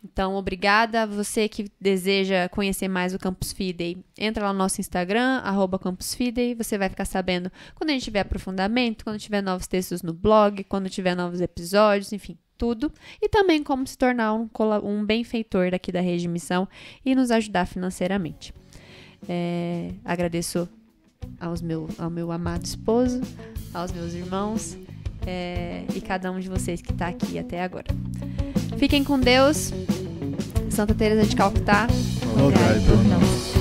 Então, obrigada. Você que deseja conhecer mais o Campus Fidei, entra lá no nosso Instagram, @CampusFidei. Você vai ficar sabendo quando a gente tiver aprofundamento, quando tiver novos textos no blog, quando tiver novos episódios, enfim, tudo. E também como se tornar um benfeitor daqui da Rede Missão e nos ajudar financeiramente. Agradeço ao meu amado esposo, aos meus irmãos e cada um de vocês que está aqui até agora. Fiquem com Deus. Santa Teresa de Calcutá. Rogai por nós.